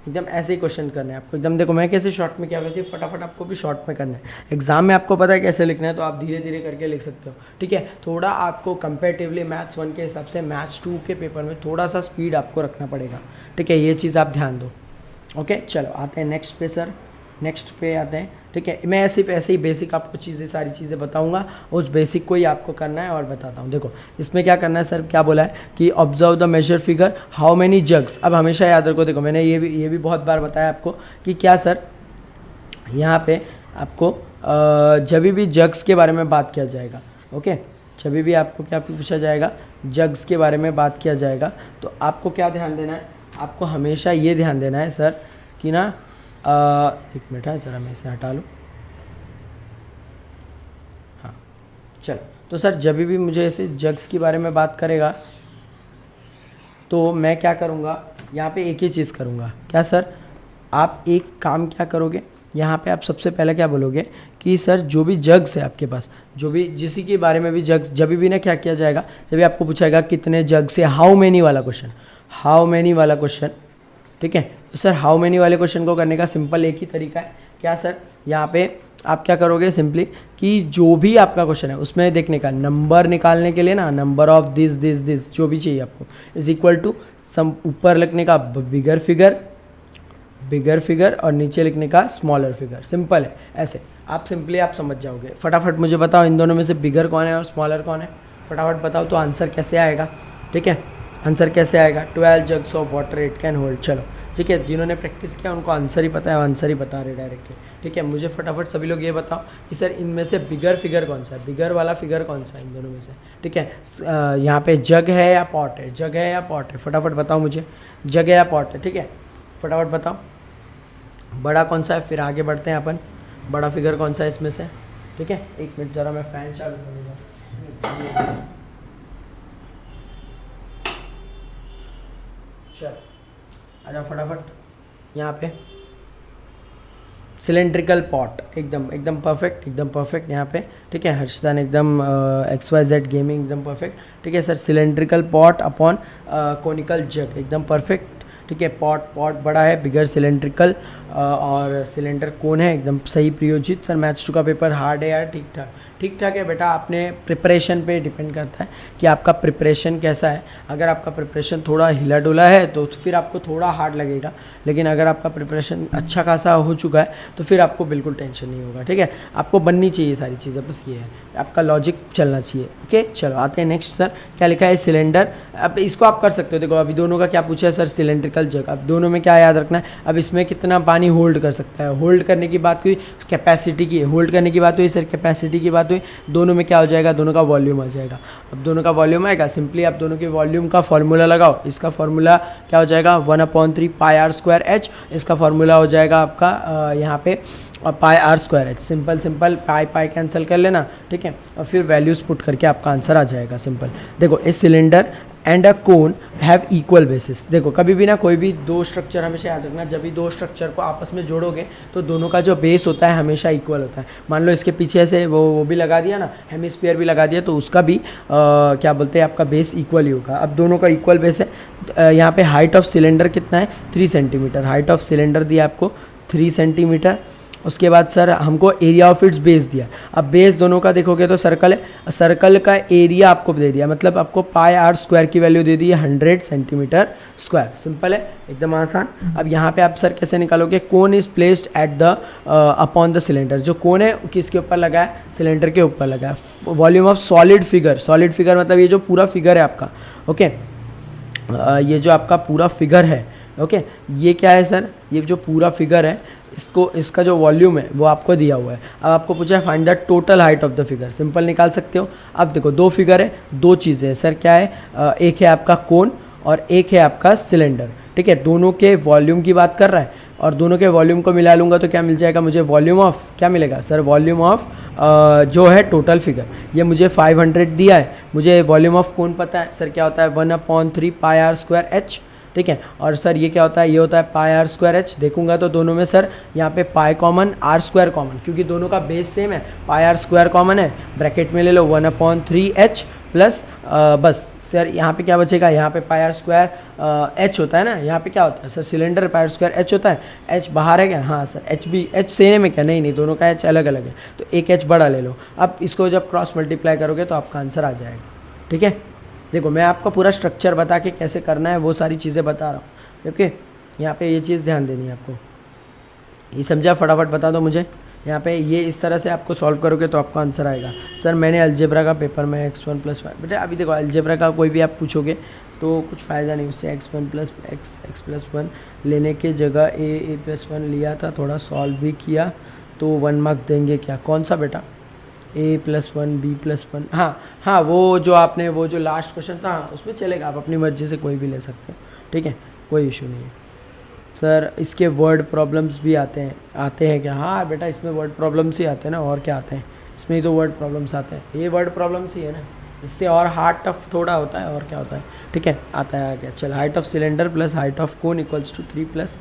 एकदम ऐसे ही क्वेश्चन करना है आपको एकदम। देखो मैं कैसे शॉर्ट में क्या वैसे फटाफट आपको भी शॉर्ट में करना है। एग्जाम में आपको पता है कैसे लिखना है, तो आप धीरे धीरे करके लिख सकते हो, ठीक है। थोड़ा आपको कंपेरेटिवली मैथ्स 1 के हिसाब से मैथ्स 2 के पेपर में थोड़ा सा स्पीड आपको रखना पड़ेगा, ठीक है। ये चीज़ आप ध्यान दो, ओके। चलो आते हैं नेक्स्ट पे सर, नेक्स्ट पे आते हैं, ठीक है। मैं सिर्फ ऐसे ही बेसिक आपको सारी चीज़ें बताऊंगा, उस बेसिक को ही आपको करना है और बताता हूँ। देखो इसमें क्या करना है सर, क्या बोला है कि observe the major figure how many jugs. अब हमेशा याद रखो, देखो मैंने ये भी बहुत बार बताया आपको कि क्या सर यहाँ पे आपको जब भी जग्स के बारे में बात किया जाएगा, ओके, जब भी आपको क्या पूछा जाएगा जग्स के बारे में बात किया जाएगा, तो आपको क्या ध्यान देना है, आपको हमेशा ये ध्यान देना है सर कि ना एक मिनट है ज़रा मैं इसे हटा लूँ, हाँ चल। तो सर जब भी मुझे ऐसे जग्स के बारे में बात करेगा तो मैं क्या करूँगा, यहाँ पे एक ही चीज़ करूँगा। क्या सर, आप एक काम क्या करोगे, यहाँ पे आप सबसे पहले क्या बोलोगे कि सर जो भी जग्स है आपके पास, जो भी जिसी के बारे में भी जग्स, जब भी ना क्या किया जाएगा, जब भी आपको पूछाएगा कितने जग्स है, हाउ मेनी वाला क्वेश्चन, हाउ मेनी वाला क्वेश्चन, ठीक है। तो सर हाउ मेनी वाले क्वेश्चन को करने का सिंपल एक ही तरीका है। क्या सर, यहाँ पे आप क्या करोगे सिंपली कि जो भी आपका क्वेश्चन है उसमें देखने का नंबर निकालने के लिए ना, नंबर ऑफ दिस जो भी चाहिए आपको इज इक्वल टू सम, ऊपर लिखने का बिगर फिगर और नीचे लिखने का स्मॉलर फिगर। सिंपल है, ऐसे आप सिंपली आप समझ जाओगे। फटाफट मुझे बताओ इन दोनों में से बिगर कौन है और स्मॉलर कौन है, फटाफट बताओ तो आंसर कैसे आएगा, ठीक है। आंसर कैसे आएगा, 12 jugs of water it can hold. चलो ठीक है, जिन्होंने प्रैक्टिस किया उनको आंसर ही पता है, आंसर ही बता रहे डायरेक्टली, ठीक है। मुझे फटाफट सभी लोग ये बताओ कि सर इनमें से बिगर फिगर कौन सा है, बिगर वाला फिगर कौन सा है इन दोनों में से, ठीक है। यहाँ पे जग है या पॉट है, जग है या पॉट है, फटाफट बताओ मुझे, जग है या पॉट है, ठीक है, फटाफट बताओ। बड़ा कौन सा है, फिर आगे बढ़ते हैं अपन, बड़ा फिगर कौन सा है इसमें से, ठीक है। एक मिनट ज़रा मैं फ़ैन चालू करूँगा। चल आ जाओ फटाफट यहाँ पे, सिलेंड्रिकल पॉट, एकदम परफेक्ट यहाँ पे, ठीक है। हर्षदान एकदम XYZ गेमिंग एकदम परफेक्ट, ठीक है sir. Cylindrical pot upon conical jug, एकदम परफेक्ट, ठीक है। पॉट बड़ा है, बिगर सिलेंड्रिकल और सिलेंडर कौन है, एकदम सही प्रियोजित। सर मैथ्स 2 का पेपर हार्ड है यार, ठीक ठाक है बेटा, अपने प्रिपरेशन पे डिपेंड करता है कि आपका प्रिपरेशन कैसा है। अगर आपका प्रिपरेशन थोड़ा हिला डुला है तो फिर आपको थोड़ा हार्ड लगेगा, लेकिन अगर आपका प्रिपरेशन अच्छा खासा हो चुका है तो फिर आपको बिल्कुल टेंशन नहीं होगा, ठीक है। आपको बननी चाहिए सारी चीज़ें, बस ये है, आपका लॉजिक चलना चाहिए, ओके। चलो आते हैं नेक्स्ट सर, क्या लिखा है सिलेंडर। अब इसको आप कर सकते हो, देखो अभी दोनों का क्या पूछा है सर, सिलेंड्रिकल जग। अब दोनों में क्या याद रखना है, अब इसमें कितना पानी होल्ड कर सकता है, होल्ड करने की बात हुई, कैपेसिटी की होल्ड करने की बात हुई सर, कैपेसिटी की बात हुई, दोनों में क्या हो जाएगा, दोनों का वॉल्यूम आ जाएगा। अब दोनों का वॉल्यूम आएगा, सिंपली आप दोनों के वॉल्यूम का फॉर्मूला लगाओ। इसका फॉर्मूला क्या हो जाएगा, 1/3 पाई आर स्क्वायर एच। इसका फॉर्मूला हो जाएगा आपका यहाँ पे pi r square h. Simple pi cancel कर लेना, ठीक है, और फिर वैल्यूज पुट करके आपका आंसर आ जाएगा सिंपल। देखो a cylinder and a cone have equal basis. देखो कभी भी ना कोई भी दो स्ट्रक्चर, हमेशा याद रखना, जब भी दो स्ट्रक्चर को आपस में जोड़ोगे तो दोनों का जो बेस होता है हमेशा इक्वल होता है। मान लो इसके पीछे ऐसे वो भी लगा दिया ना, हेमिस्फीयर भी लगा दिया, तो उसका भी क्या बोलते हैं, आपका बेस इक्वल ही होगा। अब दोनों का इक्वल बेस है। यहाँ पे हाइट ऑफ सिलेंडर कितना है, 3 सेंटीमीटर। हाइट ऑफ सिलेंडर दिया आपको 3 सेंटीमीटर, उसके बाद सर हमको एरिया ऑफ इट्स बेस दिया। अब बेस दोनों का देखोगे तो सर्कल है, सर्कल का एरिया आपको दे दिया, मतलब आपको पाई आर स्क्वायर की वैल्यू दे दी है 100 सेंटीमीटर स्क्वायर। सिंपल है, एकदम आसान। अब यहाँ पे आप सर कैसे निकालोगे, cone is placed at the upon the cylinder. जो कोन है किसके ऊपर लगा है, सिलेंडर के ऊपर लगा है। Volume of solid figure, solid figure मतलब ये जो पूरा फिगर है आपका, ओके ये जो आपका पूरा फिगर है, ओके ये क्या है सर, ये जो पूरा फिगर है इसको, इसका जो वॉल्यूम है वो आपको दिया हुआ है। अब आपको पूछा है find the total height of the figure, simple निकाल सकते हो। अब देखो दो फिगर है, दो चीज़ें हैं सर, क्या है, एक है आपका कोन और एक है आपका सिलेंडर, ठीक है। दोनों के वॉल्यूम की बात कर रहा है और दोनों के वॉल्यूम को मिला लूँगा तो क्या मिल जाएगा मुझे, वॉल्यूम ऑफ क्या मिलेगा सर, वॉल्यूम ऑफ जो है टोटल फिगर। ये मुझे 500 दिया है, मुझे वॉल्यूम ऑफ कोन पता है सर क्या होता है 1/3 पाई आर स्क्वायर एच, ठीक है। और सर ये क्या होता है, ये होता है पाई आर स्क्वायर एच। देखूंगा तो दोनों में सर यहाँ पे pi common, r square common, क्योंकि दोनों का बेस सेम है, पाई आर स्क्वायर कॉमन है, ब्रैकेट में ले लो 1/3 एच प्लस बस सर यहाँ पे क्या बचेगा, यहाँ पे पाई आर स्क्वायर एच होता है ना, यहाँ पे क्या होता है sir, cylinder pi r square h होता है, एच बाहर है क्या, हाँ सर एच भी, एच सेम है क्या, नहीं दोनों का एच अलग अलग है, तो एक एच बड़ा ले लो। अब इसको जब क्रॉस मल्टीप्लाई करोगे तो आपका आंसर आ जाएगा, ठीक है। देखो मैं आपको पूरा स्ट्रक्चर बता के कैसे करना है वो सारी चीज़ें बता रहा हूँ, ओके। यहाँ पे ये चीज़ ध्यान देनी है आपको, ये समझा, फटाफट बता दो मुझे। यहाँ पे ये इस तरह से आपको सॉल्व करोगे तो आपका आंसर आएगा। सर मैंने अलजेब्रा का पेपर में x1 + 5, बेटा अभी देखो अलजेब्रा का कोई भी आप पूछोगे तो कुछ फ़ायदा नहीं उससे, x1 + x + 1 लेने के जगह a + 1 लिया था, थोड़ा सॉल्व भी किया तो 1 मार्क्स देंगे क्या, कौन सा बेटा, a + 1 b + 1, हाँ वो जो आपने वो जो लास्ट क्वेश्चन था उसमें चलेगा, आप अपनी मर्जी से कोई भी ले सकते हो, ठीक है, कोई इशू नहीं है। सर इसके वर्ड प्रॉब्लम्स भी आते हैं क्या, हाँ बेटा इसमें वर्ड प्रॉब्लम्स ही आते हैं ना, और क्या आते हैं इसमें ही तो वर्ड प्रॉब्लम्स आते हैं, ये वर्ड प्रॉब्लम्स ही है ना, इससे और हार्ड टफ थोड़ा होता है, और क्या होता है, ठीक है, आता है आगे। चल height of cylinder plus height of cone equals to 3 +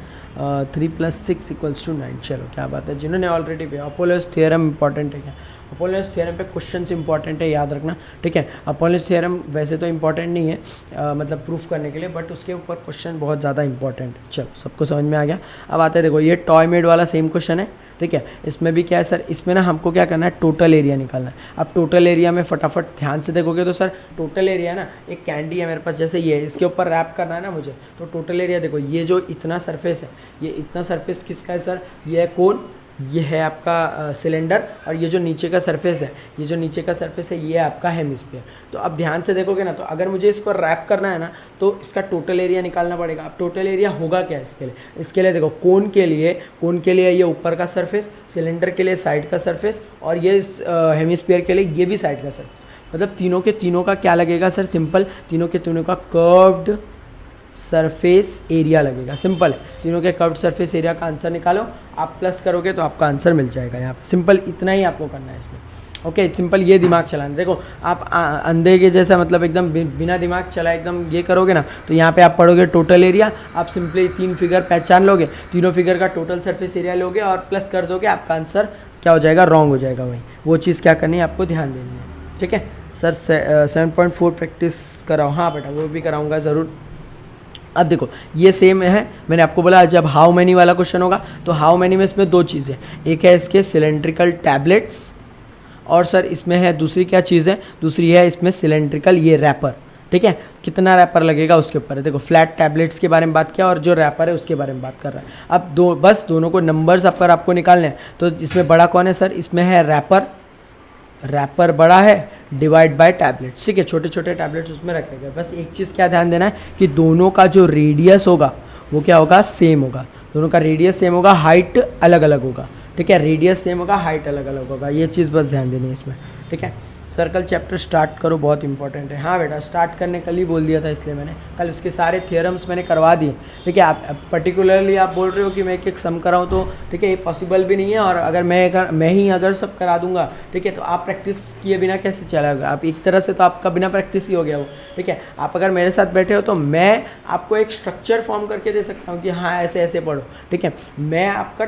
6 equals to 9। चलो क्या बात है, जिन्होंने ऑलरेडी पे अपोलोस थ्योरम इंपॉर्टेंट है क्या, अपोलोस थ्योरम पे क्वेश्चंस इंपॉर्टेंट है, याद रखना, ठीक है। अपोलोस थ्योरम वैसे तो इंपॉर्टेंट नहीं है मतलब प्रूफ करने के लिए, बट उसके ऊपर क्वेश्चन बहुत ज़्यादा इंपॉर्टेंट है। चलो सबको समझ में आ गया। अब आते हैं, देखो ये टॉय मेड वाला सेम क्वेश्चन है, ठीक है। इसमें भी क्या है सर, इसमें ना हमको क्या करना है, टोटल एरिया निकालना है। अब टोटल एरिया में फटाफट ध्यान से देखोगे तो सर टोटल एरिया ना, एक कैंडी है मेरे पास जैसे ये, इसके ऊपर रैप करना है ना मुझे, तो टोटल एरिया देखो, ये जो इतना सरफेस है, ये इतना सरफेस किसका है सर, ये है कोन, ये है आपका सिलेंडर, और ये जो नीचे का सरफेस है, ये जो नीचे का सरफेस है ये है आपका हेमिस्फीयर। तो अब ध्यान से देखोगे ना, तो अगर मुझे इसको रैप करना है ना तो इसका टोटल एरिया निकालना पड़ेगा। अब टोटल एरिया होगा क्या इसके लिए देखो, कोन के लिए ये ऊपर का सरफेस, सिलेंडर के लिए साइड का सरफेस, और ये हेमिस्फीयर के लिए ये भी साइड का सरफेस, मतलब तीनों के तीनों का क्या लगेगा सर, सिंपल, तीनों के तीनों का कर्व्ड सरफेस एरिया लगेगा, सिंपल है। तीनों के कर्व्ड सरफेस एरिया का आंसर निकालो, आप प्लस करोगे तो आपका आंसर मिल जाएगा यहाँ पे, सिंपल इतना ही आपको करना है इसमें, ओके। सिंपल ये दिमाग चलाना, देखो आप अंधे के जैसा मतलब एकदम बिना दिमाग चलाए एकदम ये करोगे ना, तो यहाँ पे आप पढ़ोगे टोटल एरिया, आप सिंपली 3 फिगर पहचान लोगे, तीनों फिगर का टोटल सरफेस एरिया लोगे और प्लस कर दोगे, आपका आंसर क्या हो जाएगा, रॉन्ग हो जाएगा। वही वो चीज़ क्या करनी है आपको, ध्यान देनी है, ठीक है। सर 7.4 प्रैक्टिस कराओ, हाँ बेटा वो भी कराऊँगा ज़रूर। अब देखो ये सेम है, मैंने आपको बोला जब हाउ मैनी वाला क्वेश्चन होगा तो हाउ मैनी में इसमें 2 चीज़ें, एक है इसके सिलेंड्रिकल टैबलेट्स, और सर इसमें है दूसरी क्या चीज़ है, दूसरी है इसमें सिलेंड्रिकल ये रैपर, ठीक है। कितना रैपर लगेगा उसके ऊपर है, देखो फ्लैट टैबलेट्स के बारे में बात किया और जो रैपर है उसके बारे में बात कर रहा है। अब बस दोनों को नंबर्स अगर आपको निकालने हैं तो इसमें बड़ा कौन है सर, इसमें है रैपर बड़ा है डिवाइड बाय टैबलेट्स, ठीक है, छोटे छोटे टैबलेट्स उसमें रखे गए। बस एक चीज़ क्या ध्यान देना है कि दोनों का जो रेडियस होगा वो क्या होगा, सेम होगा, दोनों का रेडियस सेम होगा, हाइट अलग अलग होगा, ठीक है, रेडियस सेम होगा, हाइट अलग अलग होगा, ये चीज़ बस ध्यान देनी है इसमें, ठीक है। सर्कल चैप्टर स्टार्ट करो, बहुत इंपॉर्टेंट है। हाँ बेटा स्टार्ट करने कल ही बोल दिया था, इसलिए मैंने कल उसके सारे थियरम्स मैंने करवा दिए, ठीक है। आप पर्टिकुलरली आप बोल रहे हो कि मैं एक सम कराऊँ तो ठीक है, ये पॉसिबल भी नहीं है, और अगर मैं ही अगर सब करा दूंगा, ठीक है, तो आप प्रैक्टिस किए बिना कैसे चलेगा, आप एक तरह से तो आपका बिना प्रैक्टिस ही हो गया वो, ठीक है। आप अगर मेरे साथ बैठे हो तो मैं आपको एक स्ट्रक्चर फॉर्म करके दे सकता हूँ कि हाँ ऐसे ऐसे पढ़ो, ठीक है। मैं आपका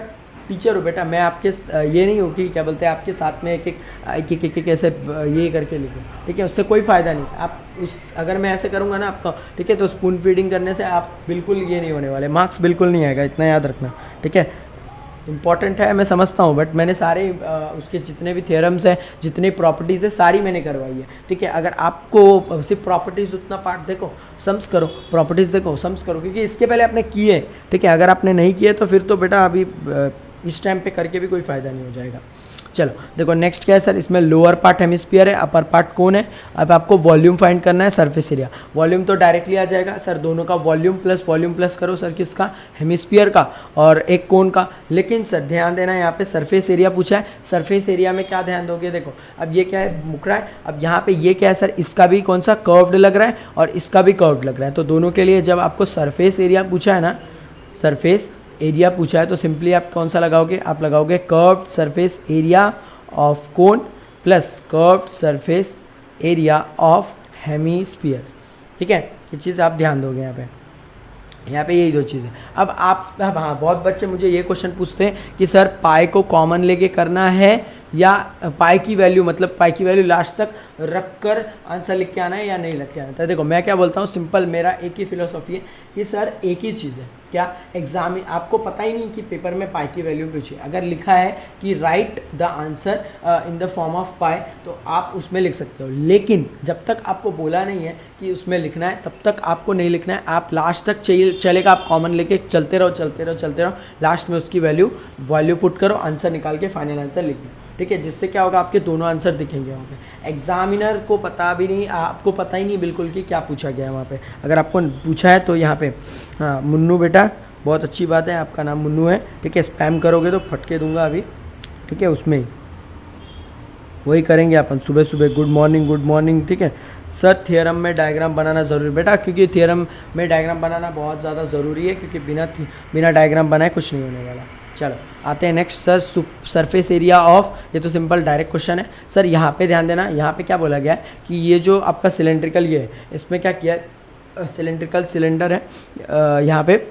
टीचर हूँ बेटा, मैं आपके ये नहीं हूँ कि क्या बोलते हैं आपके साथ में एक ऐसे ये करके लिखूँ, ठीक है, उससे कोई फ़ायदा नहीं। आप अगर मैं ऐसे करूँगा ना आपका, ठीक है, तो स्पून फीडिंग करने से आप बिल्कुल ये नहीं होने वाले, मार्क्स बिल्कुल नहीं आएगा, इतना याद रखना, ठीक है। इंपॉर्टेंट है मैं समझता हूँ, बट मैंने सारे उसके जितने भी थ्योरम्स हैं, जितनी प्रॉपर्टीज़ है, सारी मैंने करवाई है, ठीक है। अगर आपको सिर्फ प्रॉपर्टीज़ उतना पार्ट देखो, सम्स करो, प्रॉपर्टीज़ देखो, सम्स करो, क्योंकि इसके पहले आपने किए, ठीक है। अगर आपने नहीं किए तो फिर तो बेटा अभी इस टाइम पे करके भी कोई फ़ायदा नहीं हो जाएगा। चलो देखो नेक्स्ट क्या है सर, इसमें लोअर पार्ट हेमिस्फीयर है, अपर पार्ट कौन है। अब आपको वॉल्यूम फाइंड करना है, सरफेस एरिया। वॉल्यूम तो डायरेक्टली आ जाएगा सर, दोनों का वॉल्यूम प्लस करो सर, किसका, हेमिस्फीयर का और एक कोन का। लेकिन सर ध्यान देना, यहाँ पे सरफेस एरिया पूछा है, सरफेस एरिया में क्या ध्यान दोगे, देखो अब ये क्या है, मुकरा है। अब यहाँ पे ये क्या है सर, इसका भी कौन सा कर्व्ड लग रहा है और इसका भी कर्व्ड लग रहा है। तो दोनों के लिए जब आपको सरफेस एरिया पूछा है ना, सरफेस एरिया पूछा है, तो सिंपली आप कौन सा लगाओगे, आप लगाओगे curved surface area of cone plus curved surface area of hemisphere, ठीक है। ये चीज़ आप ध्यान दोगे यहाँ पे यही दो चीज़ें। अब हाँ, बहुत बच्चे मुझे ये क्वेश्चन पूछते हैं कि सर पाई को कॉमन लेके करना है या पाई की वैल्यू, मतलब पाई की वैल्यू लास्ट तक रख कर आंसर लिख के आना है या नहीं लिख के आना है। तो देखो मैं क्या बोलता हूँ, सिंपल मेरा एक ही फिलोसॉफी है कि सर एक ही चीज़ है, क्या एग्जाम में आपको पता ही नहीं कि पेपर में पाई की वैल्यू पूछी, अगर लिखा है कि write the answer in the form of pi तो आप उसमें लिख सकते हो। लेकिन जब तक आपको बोला नहीं है कि उसमें लिखना है, तब तक आपको नहीं लिखना है। आप लास्ट तक चलेगा, आप कॉमन लेके चलते रहो, लास्ट में उसकी वैल्यू पुट करो, आंसर निकाल के फाइनल आंसर लिख दो, ठीक है। जिससे क्या होगा, आपके दोनों आंसर दिखेंगे वहाँ पे। एग्जामिनर को पता भी नहीं, आपको पता ही नहीं बिल्कुल कि क्या पूछा गया है वहाँ पे। अगर आपको पूछा है तो यहाँ पे हाँ मुन्नू बेटा, बहुत अच्छी बात है, आपका नाम मुन्नू है, ठीक है। स्पैम करोगे तो फटके दूंगा अभी, ठीक है। उसमें ही वही करेंगे अपन, सुबह सुबह गुड मॉर्निंग, ठीक है। सर थियरम में डायग्राम बनाना ज़रूरी बेटा, क्योंकि थियरम में डायग्राम बनाना बहुत ज़्यादा ज़रूरी है, क्योंकि बिना डायग्राम बनाए कुछ नहीं होने वाला। चलो आते हैं next sir, surface area of, ये तो सिंपल डायरेक्ट क्वेश्चन है सर। यहाँ पे ध्यान देना, यहाँ पे क्या बोला गया है कि ये जो आपका सिलेंड्रिकल ये है, इसमें क्या किया, सिलेंड्रिकल सिलेंडर है, यहाँ पे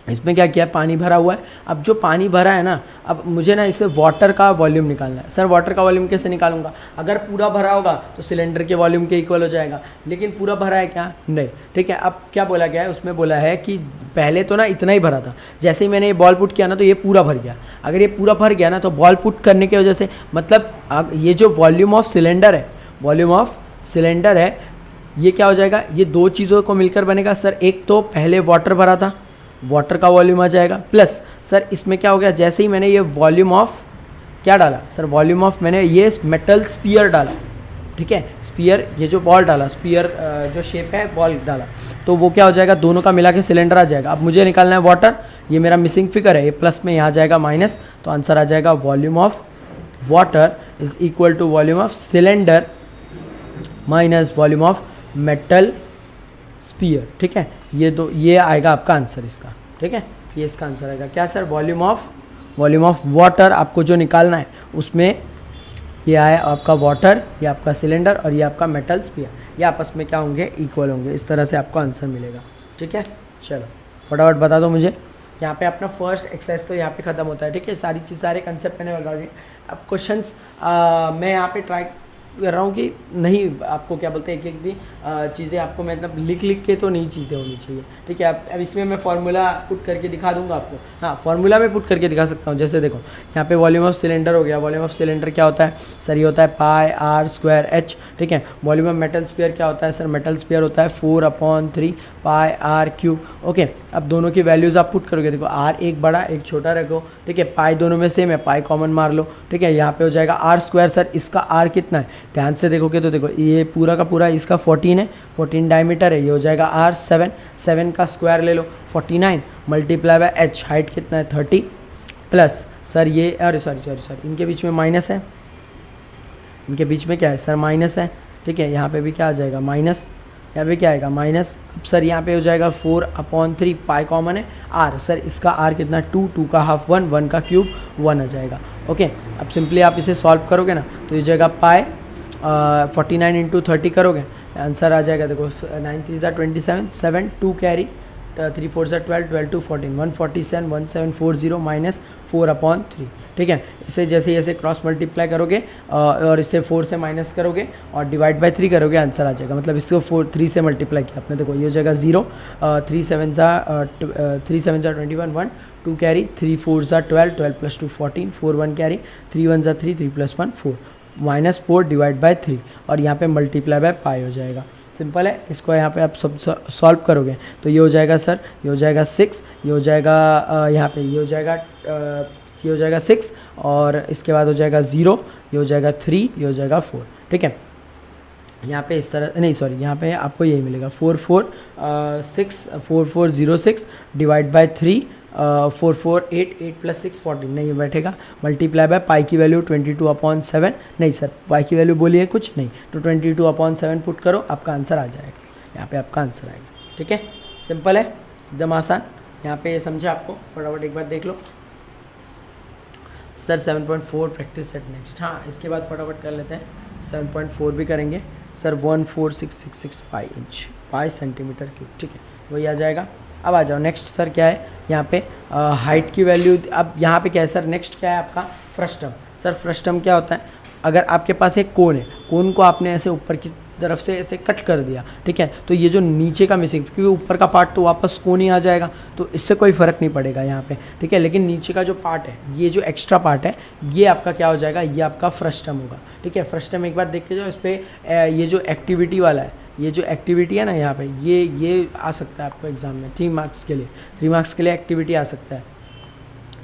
इसमें क्या किया, पानी भरा हुआ है। अब जो पानी भरा है ना, अब मुझे ना इसे वाटर का वॉल्यूम निकालना है। सर वाटर का वॉल्यूम कैसे निकालूंगा, अगर पूरा भरा होगा तो सिलेंडर के वॉल्यूम के इक्वल हो जाएगा, लेकिन पूरा भरा है क्या, नहीं, ठीक है। अब क्या बोला गया है, उसमें बोला है कि पहले तो ना इतना ही भरा था, जैसे ही मैंने ये बॉल पुट किया ना तो ये पूरा भर गया। अगर ये पूरा भर गया ना तो बॉल पुट करने की वजह से, मतलब ये जो वॉल्यूम ऑफ सिलेंडर है, ये क्या हो जाएगा, ये दो चीज़ों को मिलकर बनेगा सर। एक तो पहले वाटर भरा था, वाटर का वॉल्यूम आ जाएगा, प्लस सर इसमें क्या हो गया, जैसे ही मैंने ये वॉल्यूम ऑफ क्या डाला सर, वॉल्यूम ऑफ मैंने ये मेटल स्पीयर डाला, ठीक है। स्पीयर, ये जो बॉल डाला, स्पीयर जो शेप है बॉल डाला, तो वो क्या हो जाएगा, दोनों का मिला के सिलेंडर आ जाएगा। अब मुझे निकालना है वाटर, ये मेरा मिसिंग फिगर है, ये प्लस में यहाँ जाएगा माइनस, तो आंसर आ जाएगा volume of water is equal to volume of cylinder minus volume of metal sphere, ठीक है। ये आएगा आपका आंसर इसका, ठीक है। ये इसका आंसर आएगा क्या सर, वॉल्यूम ऑफ वाटर आपको जो निकालना है उसमें ये आया आपका वाटर, ये आपका सिलेंडर और ये आपका मेटल स्पीयर, ये आपस में क्या होंगे, इक्वल होंगे। इस तरह से आपको आंसर मिलेगा, ठीक है। चलो फटाफट बता दो मुझे, यहाँ पे अपना फर्स्ट एक्सरसाइज तो यहाँ पे ख़त्म होता है, ठीक है। सारे कंसेप्ट मैंने बता दिए। अब क्वेश्चंस मैं यहाँ पे ट्राई कर रहा हूँ कि नहीं, आपको क्या बोलते हैं, एक भी चीज़ें आपको मतलब लिख के तो नहीं चीज़ें होनी चाहिए, ठीक है। अब इसमें मैं फार्मूला पुट करके दिखा दूंगा आपको, हाँ फार्मूला में पुट करके दिखा सकता हूँ। जैसे देखो यहाँ पे वॉल्यूम ऑफ सिलेंडर हो गया, वॉल्यूम ऑफ सिलेंडर क्या होता है सर, ये होता है पाई आर स्क्वायर एच, ठीक है। वॉल्यूम ऑफ मेटल स्पीयर क्या होता है सर, मेटल स्पीयर होता है 4/3 पाई आर क्यूब, ओके। अब दोनों की वैल्यूज़ आप पुट करोगे, देखो आर एक बड़ा एक छोटा रखो, ठीक है। पाई दोनों में सेम है, पाई कॉमन मार लो, ठीक है। यहाँ पे हो जाएगा आर स्क्वायर, सर इसका आर कितना है, ध्यान से देखोगे तो देखो ये पूरा का पूरा इसका 14 है, 14 डायमीटर है, ये हो जाएगा आर 7 का स्क्वायर ले लो 49 मल्टीप्लाई बाय एच, हाइट कितना है 30, प्लस सर ये अरे सॉरी इनके बीच में माइनस है, इनके बीच में क्या है सर, माइनस है, ठीक है। यहाँ पे भी क्या आ जाएगा माइनस, यहाँ पे क्या आएगा माइनस। अब सर यहाँ पे हो जाएगा 4/3 पाई कॉमन है, आर सर इसका आर कितना 2 का हाफ 1 का क्यूब 1 आ जाएगा, ओके। अब सिंपली आप इसे सॉल्व करोगे ना तो ये जाएगा पाई 49 × 30 करोगे, आंसर आ जाएगा देखो 9 3 27 7 2 कैरी 3 4 सा 12, 12 2 14, 147, 1740 माइनस 4/3, ठीक है। इसे जैसे जैसे क्रॉस मल्टीप्लाई करोगे और इसे 4 से माइनस करोगे और डिवाइड बाय 3 करोगे, आंसर आ जाएगा। मतलब इसको 3 से मल्टीप्लाई किया आपने, देखो ये हो जाएगा 0, 3 7 सा 21, 1 2 कैरी, 3 4 सा 12, 12 + 2 14, 4 1 कैरी, 3 1 सा 3, 3 + 1 4, -4 डिवाइड बाय 3 और यहाँ पे मल्टीप्लाई बाय पाई हो जाएगा। सिंपल है। इसको यहाँ पे आप सब सॉल्व करोगे तो ये हो जाएगा सर, ये हो जाएगा 6, ये हो जाएगा यहाँ पे ये हो जाएगा 6 और इसके बाद हो जाएगा 0, ये हो जाएगा 3, ये हो जाएगा 4, ठीक है। यहाँ पे इस तरह नहीं, सॉरी, यहाँ पे आपको यही मिलेगा 4406 डिवाइड बाय 3, 448, 8 + 6 14, नहीं बैठेगा। मल्टीप्लाई बाय पाई की वैल्यू 22/7, नहीं सर पाई की वैल्यू बोलिए कुछ नहीं, तो 22/7 पुट करो, आपका आंसर आ जाएगा। यहाँ पे आपका आंसर आएगा, ठीक है। सिंपल है, एकदम आसान। यहाँ पे ये समझा आपको, फटाफट एक बार देख लो सर। 7.4 प्रैक्टिस सेट नेक्स्ट, हाँ इसके बाद फटाफट कर लेते हैं। 7.4 भी करेंगे सर। 14666 पाई इंच, पाई सेंटीमीटर क्यूब, ठीक है, वही आ जाएगा। अब आ जाओ नेक्स्ट सर, क्या है यहाँ पे हाइट की वैल्यू। अब यहाँ पे क्या है सर, नेक्स्ट क्या है आपका फ्रस्टम। सर फ्रस्टम क्या होता है, अगर आपके पास एक कोन है, कोन को आपने ऐसे ऊपर की तरफ से ऐसे कट कर दिया, ठीक है, तो ये जो नीचे का मिसिंग, क्योंकि ऊपर का पार्ट तो वापस कोन ही आ जाएगा, तो इससे कोई फ़र्क नहीं पड़ेगा यहाँ पे, ठीक है। लेकिन नीचे का जो पार्ट है, ये जो एक्स्ट्रा पार्ट है, ये आपका क्या हो जाएगा, ये आपका फ्रस्टम होगा, ठीक है। फ्रस्टम एक बार देख के जाओ, इस पर ये जो एक्टिविटी वाला है, ये जो एक्टिविटी है ना यहाँ पे, ये आ सकता है आपको एग्जाम में 3 मार्क्स के लिए, 3 मार्क्स के लिए एक्टिविटी आ सकता है,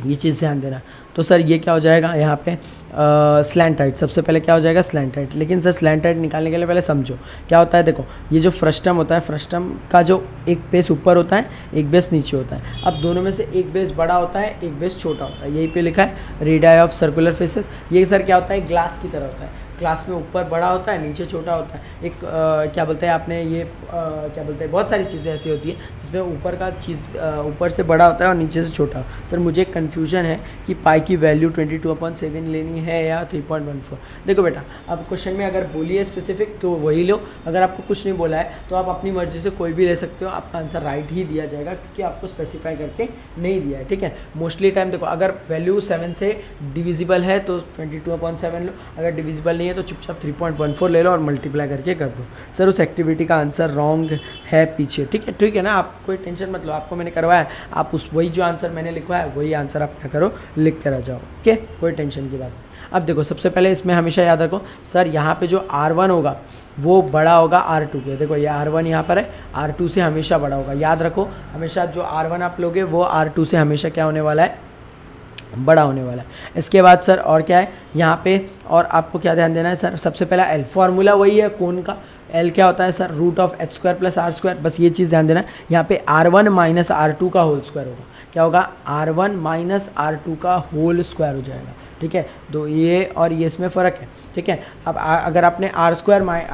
ये चीज़ ध्यान देना। तो सर ये क्या हो जाएगा यहाँ पे स्लैंट हाइट। सबसे पहले क्या हो जाएगा स्लैंट हाइट। लेकिन सर स्लैंट हाइट निकालने के लिए पहले समझो क्या होता है। देखो ये जो फ्रस्टम होता है, फ्रस्टम का जो एक बेस ऊपर होता है, एक बेस नीचे होता है। अब दोनों में से एक बेस बड़ा होता है, एक बेस छोटा होता है। यहीं पे लिखा है रेडियाई ऑफ सर्कुलर फेसेस। ये सर क्या होता है, ग्लास की तरह होता है। ग्लास में ऊपर बड़ा होता है, नीचे छोटा होता है। एक क्या बोलते हैं आपने, ये क्या बोलते हैं, बहुत सारी चीज़ें ऐसी होती है जिसमें ऊपर का चीज़ ऊपर से बड़ा होता है और नीचे से छोटा। सर मुझे कन्फ्यूजन है कि पाई की वैल्यू 22/7 लेनी है या 3.14। देखो बेटा, अब क्वेश्चन में अगर बोली है स्पेसिफिक तो वही लो, अगर आपको कुछ नहीं बोला है तो आप अपनी मर्जी से कोई भी ले सकते हो, आपका आंसर राइट ही दिया जाएगा क्योंकि आपको स्पेसिफाई करके नहीं दिया है, ठीक है। मोस्टली टाइम देखो, अगर वैल्यू 7 से डिविजिबल है तो 22/7 लो, अगर डिविजिबल नहीं है तो चुपचाप 3.14 ले लो और मल्टीप्लाई करके कर दो। सर उस एक्टिविटी का आंसर रॉन्ग है पीछे, ठीक है ना। आप कोई टेंशन मत लो, आपको मैंने करवाया, आप उस वही जो आंसर मैंने लिखवाया वही आंसर आप क्या करो, लिख कर आ जाओ, ओके, कोई टेंशन की बात नहीं। अब देखो सबसे पहले इसमें हमेशा याद रखो सर, यहाँ पे जो R1 होगा वो बड़ा होगा R2 के। देखो ये R1 यहाँ पर है, R2 से हमेशा बड़ा होगा। याद रखो हमेशा जो R1 आप लोगे वो R2 से हमेशा क्या होने वाला है, बड़ा होने वाला है। इसके बाद सर और क्या है यहाँ पे, और आपको क्या ध्यान देना है सर, सबसे पहला L, फॉर्मूला वही है कोन का। L क्या होता है सर, √h² + r²। बस ये चीज़ ध्यान देना है। यहाँ पे R1 - R2 का होल स्क्वायर होगा। क्या होगा, R1 - R2 का होल स्क्वायर हो जाएगा, ठीक है। तो ये और ये इसमें फ़र्क है, ठीक है। अब अगर आपने R1² -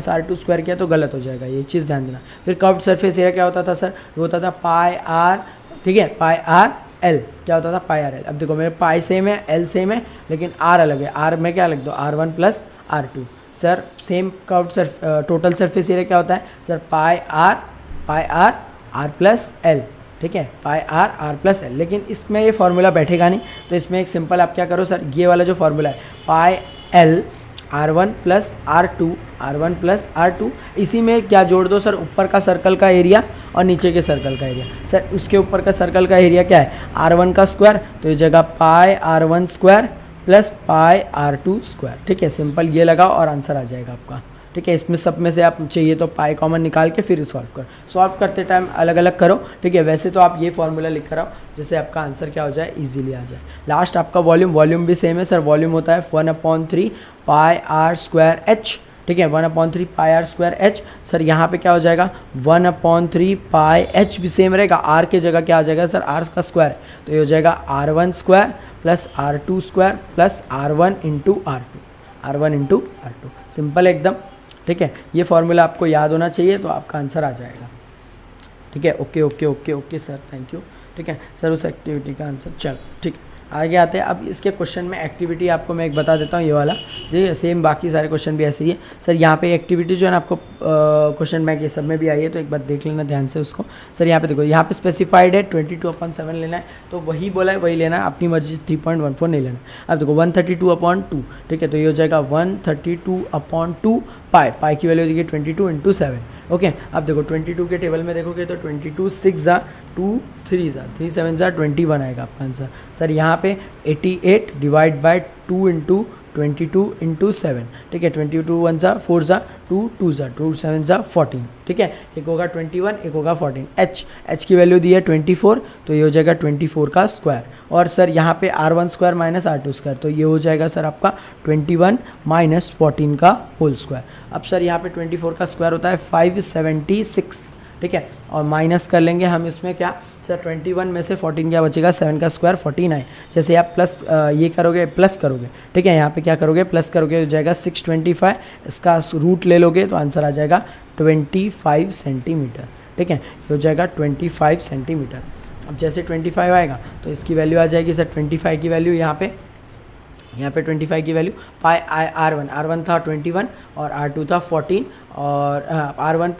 R2² किया तो गलत हो जाएगा, ये चीज़ ध्यान देना। फिर कर्व्ड सरफेस एरिया क्या होता था सर, वो होता था πr, ठीक है, πr/L। क्या होता था πr/L। अब देखो मेरे पाई सेम है, L सेम है, लेकिन R अलग है। R में क्या लिख दो, R1 + R2। Sir same curved total surface area क्या होता है सर, πr r+L, ठीक है, πr r+L। लेकिन इसमें ये फार्मूला बैठेगा नहीं, तो इसमें एक सिंपल आप क्या करो सर, ये वाला जो फार्मूला है πL R1 + R2, इसी में क्या जोड़ दो सर, ऊपर का सर्कल का एरिया और नीचे के सर्कल का एरिया। सर उसके ऊपर का सर्कल का एरिया क्या है, R1 का स्क्वायर, तो ये जगह πr1² + πr2², ठीक है। सिंपल ये लगाओ और आंसर आ जाएगा आपका, ठीक है। इसमें सब में से आप चाहिए तो पाई कॉमन निकाल के फिर सॉल्व करो। सॉल्व करते टाइम अलग अलग करो, ठीक है। वैसे तो आप ये फार्मूला लिख कर आओ जिससे आपका आंसर क्या हो जाए, इजीली आ जाए। लास्ट आपका वॉल्यूम भी सेम है सर। वॉल्यूम होता है 1/3 πr²h, ठीक है, 1/3 πr²h। सर यहाँ पे क्या हो जाएगा, 1/3 πh भी सेम रहेगा। r के जगह क्या आ जाएगा सर, r का स्क्वायर, तो ये हो जाएगा R1² + R2² + R1 × R2। Simple एकदम, ठीक है। ये फार्मूला आपको याद होना चाहिए तो आपका आंसर आ जाएगा, ठीक है। ओके सर, थैंक यू, ठीक है सर। उस एक्टिविटी का आंसर, चलो ठीक है। आगे आते हैं। अब इसके क्वेश्चन में एक्टिविटी आपको मैं एक बता देता हूँ, ये वाला जी सेम, बाकी सारे क्वेश्चन भी ऐसे ही है सर। यहाँ पे एक्टिविटी जो है ना आपको क्वेश्चन बैंक ये सब में भी आई है, तो एक बार देख लेना ध्यान से उसको। सर यहाँ पे देखो, यहाँ पे स्पेसिफाइड है 22/7 लेना है, तो वही बोला है वही लेना है, अपनी मर्जी से 3.14 नहीं लेना। अब देखो 132/2, ठीक है, तो ये हो जाएगा 132/2 पाई, पाई की वैल्यू देखिए 22 × 7। ओके, अब देखो 22 के टेबल में देखोगे तो 22 6 2 3 3 7 21 आएगा आपका आंसर। सर यहाँ पे 88 डिवाइड बाय 2 × 22 × 7, ठीक है, 22 1 4 2 2 2 7 14, ठीक है, एक होगा 21 एक होगा 14। एच की वैल्यू दी है 24, तो ये हो जाएगा 24 का स्क्वायर। और सर यहाँ पे R1 square minus R2 square, तो ये हो जाएगा सर आपका 21 माइनस 14 का होल स्क्वायर। अब सर यहाँ पे 24 का स्क्वायर होता है 576, ठीक है, और माइनस कर लेंगे हम इसमें क्या सर 21 में से 14 क्या बचेगा, 7 का स्क्वायर 49। जैसे आप प्लस ये करोगे प्लस करोगे, ठीक है, यहाँ पे क्या करोगे प्लस करोगे, हो जाएगा 625, इसका रूट ले लोगे तो आंसर आ जाएगा 25 सेंटीमीटर, ठीक है, ये हो जाएगा 25 सेंटीमीटर। अब जैसे 25 आएगा तो इसकी वैल्यू आ जाएगी सर 25 की वैल्यू यहाँ पे 25 की वैल्यू पाई R1 था 21 और R2 था 14, और R1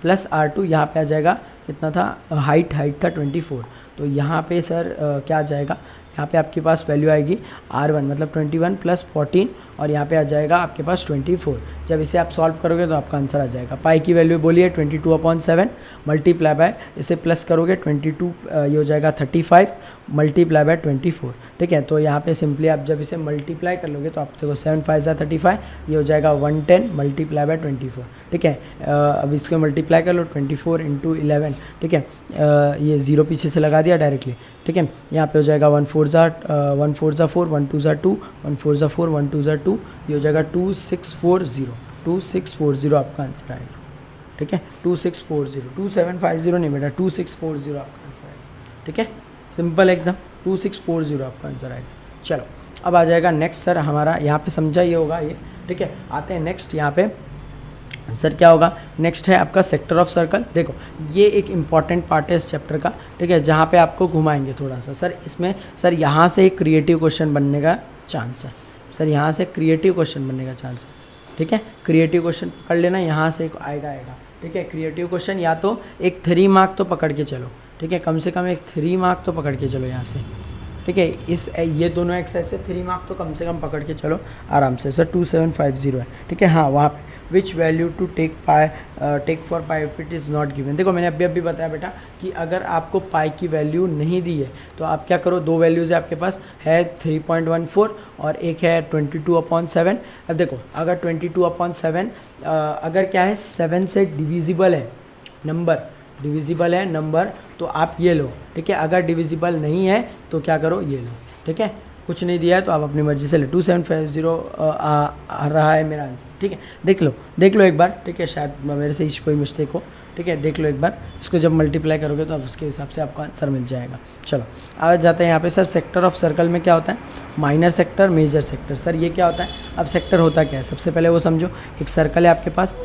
प्लस R2 यहाँ पे आ जाएगा कितना था, हाइट था 24, तो यहाँ पे सर क्या आ जाएगा, यहाँ पे आपके पास वैल्यू आएगी R1 मतलब 21 + 14, और यहाँ पे आ जाएगा आपके पास 24। जब इसे आप सॉल्व करोगे तो आपका आंसर आ जाएगा। पाई की वैल्यू बोलिए 22/7 मल्टीप्लाई बाय, इसे प्लस करोगे 22, ये हो जाएगा 35 मल्टीप्लाई बाय 24, ठीक है, तो यहाँ पे सिंपली आप जब इसे मल्टीप्लाई कर लोगे तो आप देखो 7 5 35, ये हो जाएगा 110 मल्टीप्लाई बाय 24, ठीक है। अब इसको मल्टीप्लाई कर लो 24 × 11, ठीक है, ये 0 पीछे से लगा दिया डायरेक्टली, ठीक है, यहाँ पे हो जाएगा 1 4 4 1 2 2 1 4 4 1 2 2, ये हो जाएगा 2640 आपका आंसर आएगा, ठीक है, 2640, 2750 नहीं बेटा, 2640 आपका आंसर आएगा, ठीक है, सिंपल एकदम 2640 आपका आंसर आएगा। चलो अब आ जाएगा नेक्स्ट सर हमारा, यहाँ पे समझा ये होगा ये, ठीक है, आते हैं नेक्स्ट। यहाँ पे सर क्या होगा, नेक्स्ट है आपका सेक्टर ऑफ सर्कल। देखो ये एक इम्पॉर्टेंट पार्ट है इस चैप्टर का, ठीक है, जहाँ पे आपको घुमाएंगे थोड़ा सा सर, इसमें सर यहाँ से एक क्रिएटिव क्वेश्चन बनने का चांस है, सर यहाँ से क्रिएटिव क्वेश्चन बनने का चांस है, ठीक है, क्रिएटिव क्वेश्चन पकड़ लेना, यहाँ से एक आएगा, ठीक है, क्रिएटिव क्वेश्चन या तो एक 3 मार्क तो पकड़ के चलो, ठीक है, कम से कम एक 3 मार्क तो पकड़ के चलो यहाँ से, ठीक है, ये दोनों एक्सरसाइज से 3 मार्क तो कम से कम पकड़ के चलो आराम से। सर 2750 है, ठीक है, हाँ वहाँ पे which value to take for pi if it is not given. देखो मैंने अभी बताया बेटा कि अगर आपको पाई की वैल्यू नहीं दी है तो आप क्या करो, 2 वैल्यूज़ है आपके पास, है 3.14 और एक है 22/7। अब देखो अगर 22/7 अगर क्या है 7 से डिविजिबल है नंबर, तो आप ये लो, ठीक है, अगर डिविजिबल नहीं है तो क्या करो ये लो, ठीक है, कुछ नहीं दिया है तो आप अपनी मर्जी से ले। 2750 आ रहा है मेरा आंसर, ठीक है, देख लो एक बार, ठीक है, शायद मेरे से कोई मिस्टेक हो, ठीक है, देख लो एक बार, इसको जब मल्टीप्लाई करोगे तो अब उसके हिसाब से आपको आंसर मिल जाएगा। चलो आ जाते हैं यहाँ पे सर सेक्टर ऑफ सर्कल में क्या होता है, minor sector major sector. Sir ये क्या होता है, अब सेक्टर होता क्या है, सबसे पहले वो समझो, एक सर्कल है आपके पास,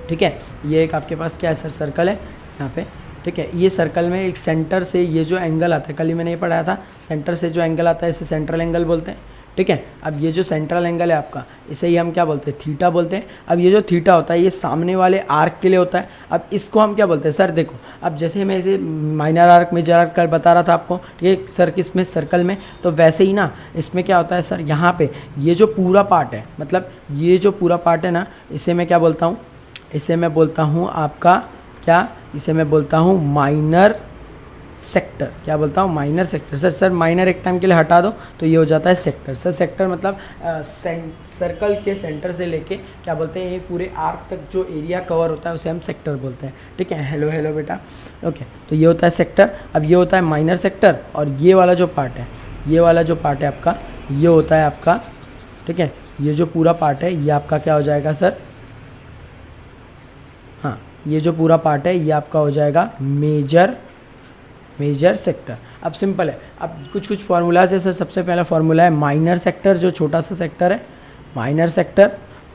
ठीक है, ये एक आपके पास क्या है सर सर्कल है यहाँ पे, ठीक है, ये सर्कल में एक सेंटर से ये जो एंगल आता है, कल ही मैंने ये पढ़ाया था, सेंटर से जो एंगल आता है इसे सेंट्रल एंगल बोलते हैं, ठीक है। अब ये जो सेंट्रल एंगल है आपका, इसे ही हम क्या बोलते हैं, थीटा बोलते हैं। अब ये जो थीटा होता है ये सामने वाले आर्क के लिए होता है। अब इसको हम क्या बोलते हैं सर, देखो अब जैसे मैं इसे माइनर आर्क मेजर आर्क कर बता रहा था आपको, ठीक है, सर किस में सर्कल में, तो वैसे ही ना इसमें क्या होता है सर, यहाँ पे ये जो पूरा पार्ट है, मतलब ये जो पूरा पार्ट है ना, इसे मैं क्या बोलता हूँ, इसे मैं बोलता हूँ आपका क्या, इसे मैं बोलता हूँ माइनर सेक्टर। क्या बोलता हूँ, माइनर सेक्टर। सर माइनर एक टाइम के लिए हटा दो तो ये हो जाता है सेक्टर। सर सेक्टर मतलब सर्कल के सेंटर से लेके क्या बोलते हैं, ये पूरे आर्क तक जो एरिया कवर होता है उसे हम सेक्टर बोलते हैं, ठीक है। हेलो बेटा, ओके, तो ये होता है सेक्टर। अब ये होता है माइनर सेक्टर, और ये वाला जो पार्ट है, ये वाला जो पार्ट है आपका, ये होता है आपका, ठीक है, ये जो पूरा पार्ट है ये आपका क्या हो जाएगा सर, हाँ, ये जो पूरा पार्ट है ये आपका हो जाएगा मेजर सेक्टर। अब सिंपल है, अब कुछ फार्मूलाज है सर। सबसे पहला फार्मूला है माइनर सेक्टर, जो छोटा सा सेक्टर है, माइनर सेक्टर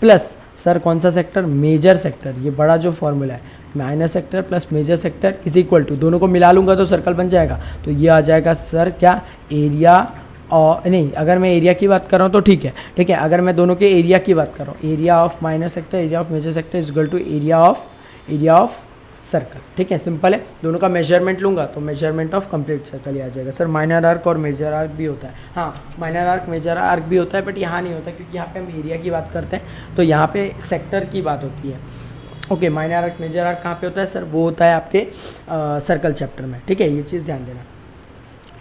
प्लस सर कौन सा सेक्टर, मेजर सेक्टर। ये बड़ा जो फार्मूला है, minor sector plus major sector is equal to, दोनों को मिला लूँगा तो सर्कल बन जाएगा, तो ये आ जाएगा सर क्या, एरिया, और नहीं अगर मैं एरिया की बात कर रहा हूँ तो ठीक है, अगर मैं दोनों के एरिया की बात कर रहा हूँ, area of minor sector, area of major sector is equal to area of circle, ठीक है, सिंपल है। दोनों का मेजरमेंट लूँगा तो मेजरमेंट ऑफ कंप्लीट सर्कल ही आ जाएगा। सर माइनर आर्क और मेजर आर्क भी होता है, हाँ माइनर आर्क मेजर आर्क भी होता है, बट यहाँ नहीं होता क्योंकि यहाँ पे हम एरिया की बात करते हैं, तो यहाँ पे सेक्टर की बात होती है। Okay, minor arc major arc कहाँ पे होता है सर, वो होता है आपके सर्कल चैप्टर में, ठीक है, ये चीज़ ध्यान देना।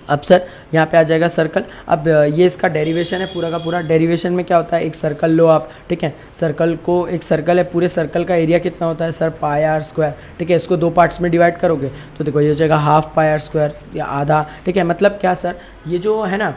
अब सर यहाँ पे आ जाएगा सर्कल। अब ये इसका डेरिवेशन है पूरा का पूरा। डेरिवेशन में क्या होता है, एक सर्कल लो आप, ठीक है, सर्कल को, एक सर्कल है, पूरे सर्कल का एरिया कितना होता है सर, पाई आर स्क्वायर, ठीक है, इसको दो पार्ट्स में डिवाइड करोगे तो देखो ये हो जाएगा हाफ पाई आर स्क्वायर या आधा, ठीक है। मतलब क्या सर, ये जो है ना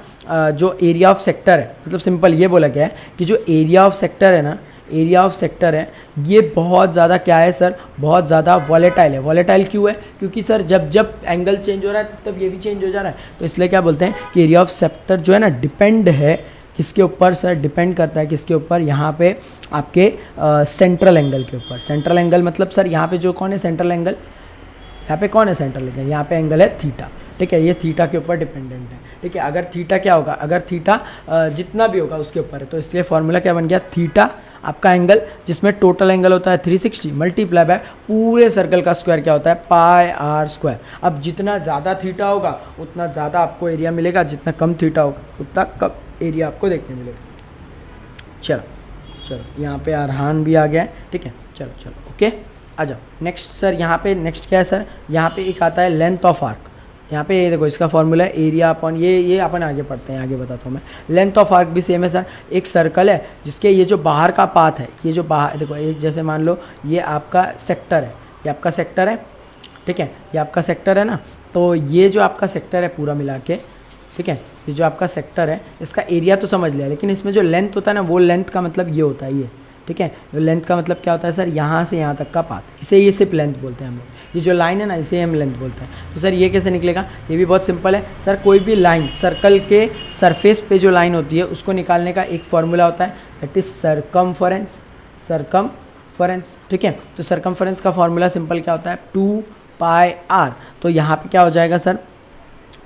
जो एरिया ऑफ सेक्टर है, मतलब सिंपल ये बोला गया है कि जो एरिया ऑफ सेक्टर है ना, एरिया ऑफ सेक्टर है, ये बहुत ज़्यादा क्या है सर, बहुत ज़्यादा वॉलेटाइल है। वॉलेटाइल क्यों है, क्योंकि सर जब जब एंगल चेंज हो रहा है तब ये भी चेंज हो जा रहा है, तो इसलिए क्या बोलते हैं कि एरिया ऑफ सेक्टर जो है ना डिपेंड है किसके ऊपर सर, डिपेंड करता है किसके ऊपर, यहाँ पे आपके सेंट्रल एंगल के ऊपर। सेंट्रल एंगल मतलब सर यहाँ पे जो कौन है सेंट्रल एंगल, यहाँ पे कौन है सेंट्रल एंगल, यहाँ पे एंगल है थीटा, ठीक है, ये थीटा के ऊपर डिपेंडेंट है, ठीक है। अगर थीटा क्या होगा, अगर थीटा जितना भी होगा उसके ऊपर है, तो इसलिए फॉर्मूला क्या बन गया, थीटा आपका एंगल जिसमें टोटल एंगल होता है 360 मल्टीप्लाई बाय पूरे सर्कल का स्क्वायर क्या होता है, पाई आर स्क्वायर। अब जितना ज़्यादा थीटा होगा उतना ज़्यादा आपको एरिया मिलेगा, जितना कम थीटा होगा उतना कम एरिया आपको देखने मिलेगा। चलो यहाँ पे अरहान भी आ गया है, ठीक है, चलो ओके, आ जाओ नेक्स्ट सर। यहाँ पे नेक्स्ट क्या है सर, यहाँ पे एक आता है लेंथ ऑफ आर्क। यहाँ पे ये देखो इसका फॉर्मूला है एरिया अपॉन ये अपन आगे पढ़ते हैं, आगे बताता हूँ मैं। लेंथ ऑफ आर्क भी सेम है सर। एक सर्कल है जिसके ये जो बाहर का पाथ है, ये जो बाहर देखो, एक जैसे मान लो ये आपका सेक्टर है, ये आपका सेक्टर है, ठीक है, ये आपका सेक्टर है ना, तो ये जो आपका सेक्टर है पूरा मिला के, ठीक है, ये जो आपका सेक्टर है इसका एरिया तो समझ लिया, लेकिन इसमें जो लेंथ होता है ना, वो लेंथ का मतलब ये होता है, ये ठीक है। लेंथ का मतलब क्या होता है सर, यहाँ से यहाँ तक का पाथ, इसे ये सिर्फ लेंथ बोलते हैं हम लोग। ये जो लाइन है ना, इसे हम लेंथ बोलते हैं। तो सर ये कैसे निकलेगा, ये भी बहुत सिंपल है सर। कोई भी लाइन सर्कल के सरफेस पे जो लाइन होती है उसको निकालने का एक फॉर्मूला होता है, दैट इज सरकमफरेंस, ठीक है। तो सरकमफरेंस का फॉर्मूला सिंपल क्या होता है, 2 पाई आर। तो यहाँ पे क्या हो जाएगा सर,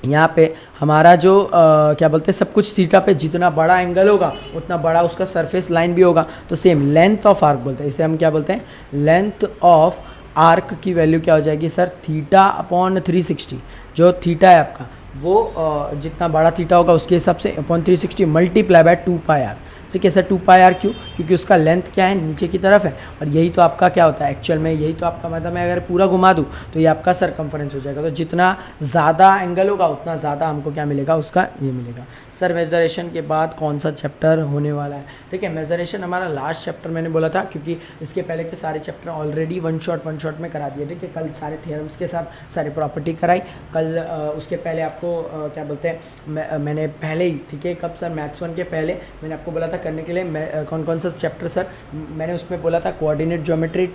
यहाँ पे हमारा जो क्या बोलते हैं, सब कुछ थीटा पे जितना बड़ा एंगल होगा उतना बड़ा उसका सरफेस लाइन भी होगा, तो सेम लेंथ ऑफ आर्क बोलते हैं। इसे हम क्या बोलते हैं, लेंथ ऑफ आर्क की वैल्यू क्या हो जाएगी सर, थीटा अपॉन 360। जो थीटा है आपका वो जितना बड़ा थीटा होगा उसके हिसाब से upon 360 multiply by 2 pi r. ठीक है सर, 2 पाई आर क्यों, क्योंकि उसका लेंथ क्या है, नीचे की तरफ है, और यही तो आपका क्या होता है एक्चुअल में, यही तो आपका मतलब मैं अगर पूरा घुमा दूँ तो ये आपका सरकमफरेंस हो जाएगा। तो जितना ज़्यादा एंगल होगा उतना ज़्यादा हमको क्या मिलेगा, उसका ये मिलेगा। सर मेजरेशन के बाद कौन सा चैप्टर होने वाला है, ठीक है। मेजरेशन हमारा लास्ट चैप्टर मैंने बोला था, क्योंकि इसके पहले के सारे चैप्टर ऑलरेडी वन शॉट में करा दिए, ठीक है। कल सारे थियरम्स के साथ सारी प्रॉपर्टी कराई, कल उसके पहले आपको क्या बोलते हैं, मैंने पहले ही, ठीक है, कब सर, मैथ्स 1 के पहले मैंने आपको बोला था करने के लिए कौन कौन सा चैप्टर सर, मैंने उसमें बोला था कोऑर्डिनेट ज्योमेट्री,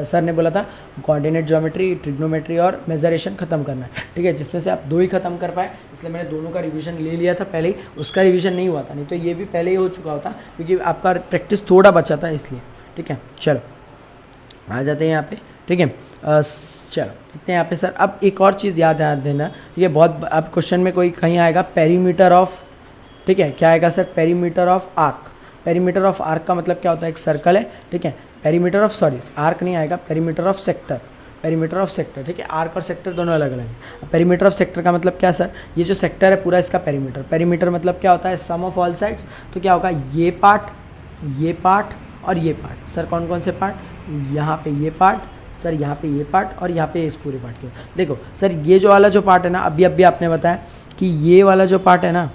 सर ने बोला था कोऑर्डिनेट ज्योमेट्री, ट्रिग्नोमेट्री और मेजरेशन खत्म करना है, ठीक है, जिसमें से आप 2 ही खत्म कर पाए, इसलिए मैंने दोनों का रिवीजन ले लिया था पहले ही। उसका रिवीजन नहीं हुआ था, नहीं तो ये भी पहले ही हो चुका होता, क्योंकि आपका प्रैक्टिस थोड़ा बचा था इसलिए, ठीक है। चलो आ जाते हैं यहाँ पे, ठीक है। चलो देखते हैं यहाँ पे सर। अब एक और चीज़ याद देना, ठीक है, बहुत अब क्वेश्चन में कोई कहीं आएगा पेरीमीटर ऑफ, ठीक है, क्या आएगा sir, perimeter of arc. Perimeter of arc का मतलब क्या होता है, एक सर्कल है, ठीक है, पेरीमीटर ऑफ, सॉरी आर्क नहीं आएगा, perimeter of sector, perimeter of sector, ठीक है। आर्क और सेक्टर दोनों अलग अलग हैं। पेरीमीटर ऑफ सेक्टर का मतलब क्या सर, ये जो सेक्टर है पूरा इसका पेरीमीटर। पेरीमीटर मतलब क्या होता है, सम ऑफ ऑल साइड्स। तो क्या होगा, ये पार्ट और ये पार्ट। सर कौन कौन से पार्ट, यहाँ पे ये पार्ट, सर यहाँ पे ये पार्ट, और यहाँ पे इस पूरे पार्ट के। देखो सर ये जो वाला जो पार्ट है ना, अभी आपने बताया कि ये वाला जो पार्ट है ना,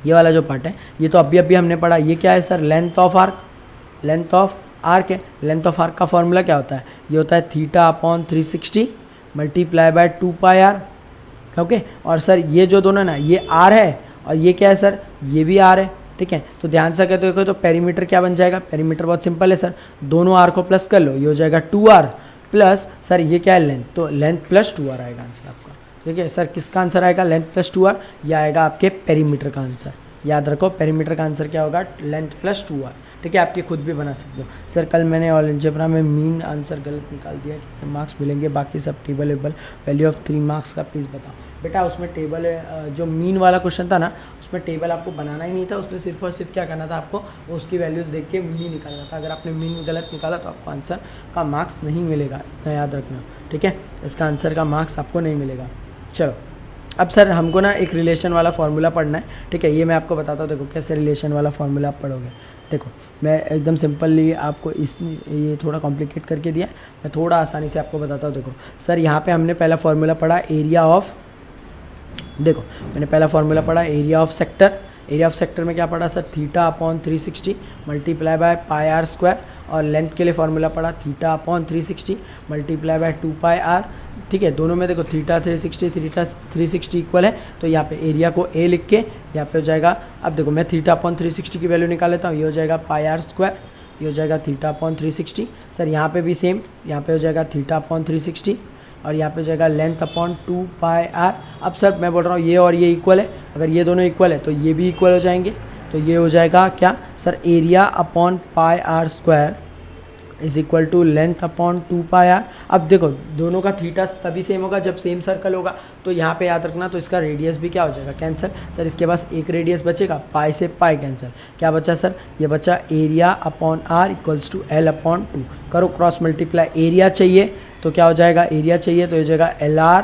ये वाला जो पार्ट है, ये तो अभी हमने पढ़ा, ये क्या है sir, length of arc, length of arc है। लेंथ ऑफ आर्क का फॉर्मूला क्या होता है, ये होता है theta upon 360 multiply by 2 pi r, okay. और सर ये जो दोनों ना, ये आर है और ये क्या है सर, ये भी आर है, ठीक है। तो ध्यान से कहते देखो, तो पेरीमीटर क्या बन जाएगा, पेरीमीटर बहुत सिंपल है सर, दोनों आर को प्लस कर लो, ये हो जाएगा 2r प्लस सर ये क्या है लेंथ, तो लेंथ प्लस 2r आएगा आंसर आपका, ठीक है सर। किसका आंसर आएगा, लेंथ प्लस 2r, यह आएगा आपके पेरीमीटर का आंसर। याद रखो पेरीमीटर का आंसर क्या होगा, लेंथ प्लस 2r, ठीक है, आप ये खुद भी बना सकते हो। सर कल मैंने अलजेब्रा में मीन आंसर गलत निकाल दिया, कितने मार्क्स मिलेंगे, बाकी सब टेबल वैल्यू ऑफ 3 मार्क्स का प्लीज़ बताओ। बेटा उसमें टेबल जो मीन वाला क्वेश्चन था ना, उसमें टेबल आपको बनाना ही नहीं था, उसमें सिर्फ और सिर्फ क्या करना था आपको, उसकी वैल्यूज़ देख के मीन ही निकालना था। अगर आपने मीन गलत निकाला तो आपको आंसर का मार्क्स नहीं मिलेगा, इतना याद रखना, ठीक है। इसका आंसर का मार्क्स आपको नहीं मिलेगा। चलो अब सर हमको ना एक रिलेशन वाला फार्मूला पढ़ना है, ठीक है। ये मैं आपको बताता हूँ, देखो कैसे रिलेशन वाला फार्मूला आप पढ़ोगे। देखो मैं एकदम सिंपली आपको ये थोड़ा कॉम्प्लिकेट करके दिया, मैं थोड़ा आसानी से आपको बताता हूँ। देखो सर यहाँ पे हमने पहला फार्मूला पढ़ा एरिया ऑफ, देखो मैंने पहला फार्मूला पढ़ा area of sector. Area of sector में क्या पढ़ा sir, theta upon 360 multiply by pi r square, और लेंथ के लिए फार्मूला पढ़ा theta upon 360 multiply by 2 pi r, ठीक है। दोनों में देखो थीटा 360 इक्वल है, तो यहाँ पे एरिया को ए लिख के यहाँ पे हो जाएगा। अब देखो मैं थीटा अपॉन 360 की वैल्यू निकाल लेता हूँ, ये हो जाएगा पाई आर स्क्वायर, ये हो जाएगा थीटा अपॉन 360। सर यहाँ पे भी सेम, यहाँ पे हो जाएगा थीटा अपॉन 360 और यहाँ पे हो जाएगा लेंथ अपॉन 2 पाई आर। अब सर मैं बोल रहा हूँ ये और ये इक्वल है, अगर ये दोनों इक्वल है तो ये भी इक्वल हो जाएंगे, तो ये हो जाएगा क्या sir, area upon pi r square is equal to length upon 2 pi r. अब देखो दोनों का थीटा तभी सेम होगा जब सेम सर्कल होगा, तो यहाँ पे याद रखना, तो इसका रेडियस भी क्या हो जाएगा, कैंसिल। सर इसके पास एक रेडियस बचेगा, पाई से पाई कैंसिल, क्या बचा सर, ये बचा area upon r equals to l upon 2। करो क्रॉस मल्टीप्लाई, एरिया चाहिए तो क्या हो जाएगा, एरिया चाहिए तो ये जाएगा एल आर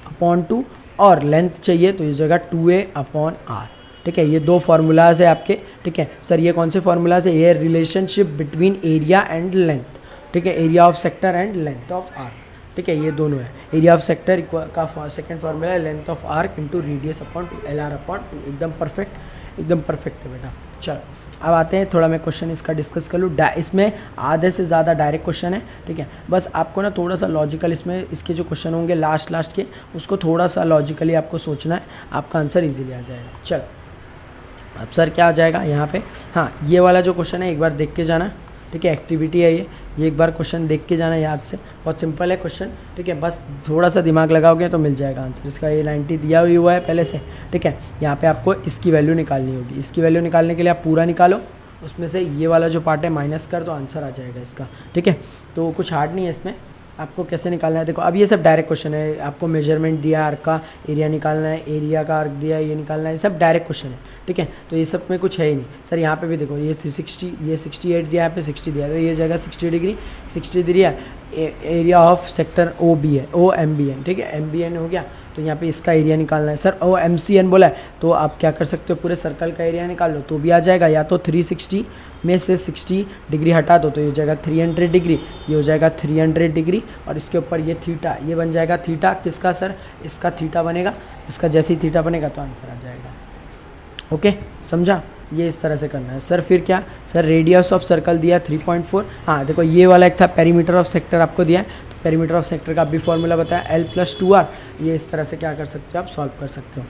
अपॉन 2, और लेंथ चाहिए तो ये जाएगा 2a अपॉन आर, ठीक है। ये दो फार्मूलाज है आपके, ठीक है। सर ये कौन से फार्मूलाज है, ये relationship between area and length, ठीक है, area of sector and length of arc, ठीक है, ये दोनों है। एरिया ऑफ सेक्टर का सेकंड फार्मूला है length of arc into radius upon 2 L R upon 2, एकदम परफेक्ट, एकदम परफेक्ट है बेटा। चलो अब आते हैं, थोड़ा मैं क्वेश्चन इसका डिस्कस कर लूँ। इसमें आधे से ज़्यादा डायरेक्ट क्वेश्चन है, ठीक है। बस आपको ना थोड़ा सा लॉजिकल, इसमें इसके जो क्वेश्चन होंगे लास्ट के, उसको थोड़ा सा लॉजिकली आपको सोचना है, आपका आंसर ईजिली आ जाएगा। चलो अब सर क्या आ जाएगा यहाँ पे, हाँ ये वाला जो क्वेश्चन है एक बार देख के जाना, ठीक है, एक्टिविटी है ये एक बार क्वेश्चन देख के जाना याद से, बहुत सिंपल है क्वेश्चन, ठीक है। बस थोड़ा सा दिमाग लगाओगे तो मिल जाएगा आंसर इसका। ये 90 दिया हुआ है पहले से, ठीक है। यहाँ पे आपको इसकी वैल्यू निकालनी होगी, इसकी वैल्यू निकालने के लिए आप पूरा निकालो, उसमें से ये वाला जो पार्ट है माइनस कर, तो आंसर आ जाएगा इसका, ठीक है। तो कुछ हार्ड नहीं है इसमें, आपको कैसे निकालना है देखो। अब ये सब डायरेक्ट क्वेश्चन है, आपको मेजरमेंट दिया आर्क का, एरिया निकालना है, एरिया का आर्क दिया है, ये निकालना है, ये सब डायरेक्ट क्वेश्चन है, ठीक है। तो ये सब में कुछ है ही नहीं। सर यहाँ पे भी देखो ये 360, ये 68 दिया, यहाँ पे 60 दिया, तो ये जगह 60 डिग्री 60 दिया, area of sector O B है, ओ एम बी एन, ठीक है, एम बी एन हो गया, तो यहाँ पे इसका एरिया निकालना है। Sir O M C N बोला है, तो आप क्या कर सकते हो, पूरे सर्कल का एरिया निकाल लो तो भी आ जाएगा, या तो 360 में से 60 डिग्री हटा दो तो ये हो जाएगा 300 डिग्री, ये हो जाएगा 300 डिग्री, और इसके ऊपर ये थीटा, ये बन जाएगा थीटा किसका सर, इसका थीटा बनेगा, इसका जैसे ही थीटा बनेगा तो आंसर आ जाएगा। ओके समझा, ये इस तरह से करना है। सर फिर क्या, सर रेडियस ऑफ सर्कल दिया 3.4, हाँ देखो ये वाला एक था पेरीमीटर ऑफ सेक्टर आपको दिया है, तो पेरीमीटर ऑफ सेक्टर का भी फॉर्मूला बताया L+2R, ये इस तरह से क्या कर सकते हो, आप सॉल्व कर सकते हो,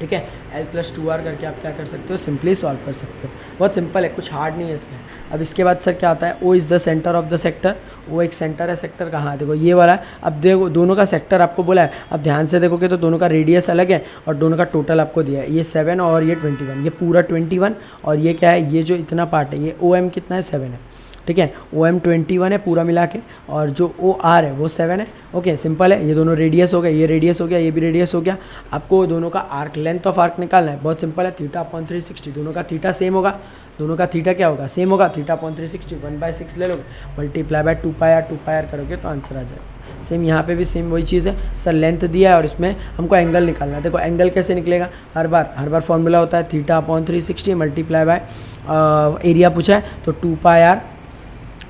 ठीक है। L+2R करके आप क्या कर सकते हो, सिंपली सॉल्व कर सकते हो, बहुत सिंपल है, कुछ हार्ड नहीं है इसमें। अब इसके बाद सर क्या आता है, O is the centre of the sector, वो एक सेंटर है सेक्टर का, हाँ देखो ये वाला है। अब देखो दोनों का सेक्टर आपको बोला है, अब ध्यान से देखोगे तो दोनों का रेडियस अलग है और दोनों का टोटल आपको दिया है, ये 7 और ये 21, ये पूरा 21, और ये क्या है, ये जो इतना पार्ट है, ये OM कितना है, 7 है, ठीक है। OM 21 है पूरा मिला के, और जो OR है वो 7 है, ओके सिंपल है। ये दोनों रेडियस हो गए, ये रेडियस हो गया, ये भी रेडियस हो गया। आपको दोनों का आर्क, लेंथ ऑफ आर्क निकालना है, बहुत सिंपल है, थीटा अपॉन 360, दोनों का थीटा सेम होगा, दोनों का थीटा क्या होगा, सेम होगा, थीटा अपॉन 360 1/6 ले लोगे, मल्टीप्लाई बाय 2 पाई आर करोगे तो आंसर आ जाएगा। सेम यहाँ पे भी सेम वही चीज़ है। सर लेंथ दिया है और इसमें हमको एंगल निकालना है, देखो एंगल कैसे निकलेगा, हर बार फॉर्मूला होता है theta upon 360 multiply by area पूछा है तो 2 पाई आर,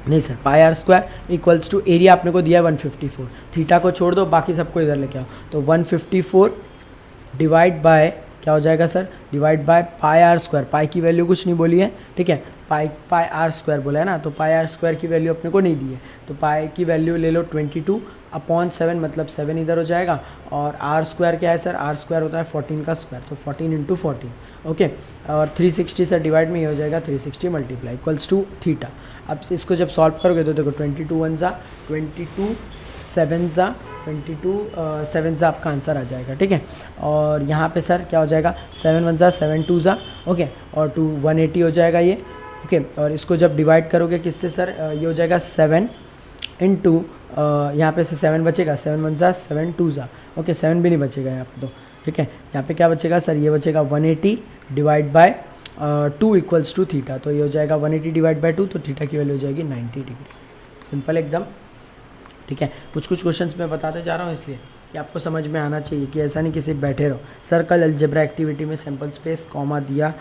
नहीं sir pi r square equals to area आपने को दिया है 154, थीटा को छोड़ दो बाकी सबको इधर लेके आओ, तो 154 डिवाइड बाय क्या हो जाएगा सर, divide by pi r square, pi की वैल्यू कुछ नहीं बोली है, ठीक है, पाई आर स्क्वायर बोला है ना, तो पाई आर स्क्वायर की वैल्यू अपने को नहीं दी है, तो पाई की वैल्यू ले लो 22 अपॉन 7, मतलब 7 इधर हो जाएगा, और आर स्क्वायर क्या है सर, आर स्क्वायर होता है 14 का स्क्वायर, तो 14 इंटू 14, ओके, और 360 से डिवाइड में ये हो जाएगा 360 मल्टीप्लाई इक्वल्स टू थीटा। अब इसको जब सॉल्व करोगे तो देखो 22 1 जा 22 7 जा 22 7 जा आपका आंसर आ जाएगा, ठीक है। और यहाँ पे सर क्या हो जाएगा 7 1 जा 7 2 जा, ओके, और 180 हो जाएगा ये, ओके। और इसको जब डिवाइड करोगे किससे सर, ये हो जाएगा 7 इंटू, यहाँ पे से 7 बचेगा, 7 1 जा 7 2 जा, ओके 7 भी नहीं बचेगा यहाँ पे तो, ठीक है। यहाँ पे क्या बचेगा सर, ये बचेगा 180 divide by 2 equals to theta, तो ये हो जाएगा 180 डिवाइड बाय 2, तो थीटा की वैल्यू हो जाएगी 90 डिग्री। सिंपल एकदम, ठीक है। कुछ कुछ क्वेश्चंस मैं बताते जा रहा हूँ इसलिए कि आपको समझ में आना चाहिए, कि ऐसा नहीं कि सिर्फ बैठे रहो। सर्कल अलजेब्रा एक्टिविटी में सैम्पल स्पेस कॉमा दिया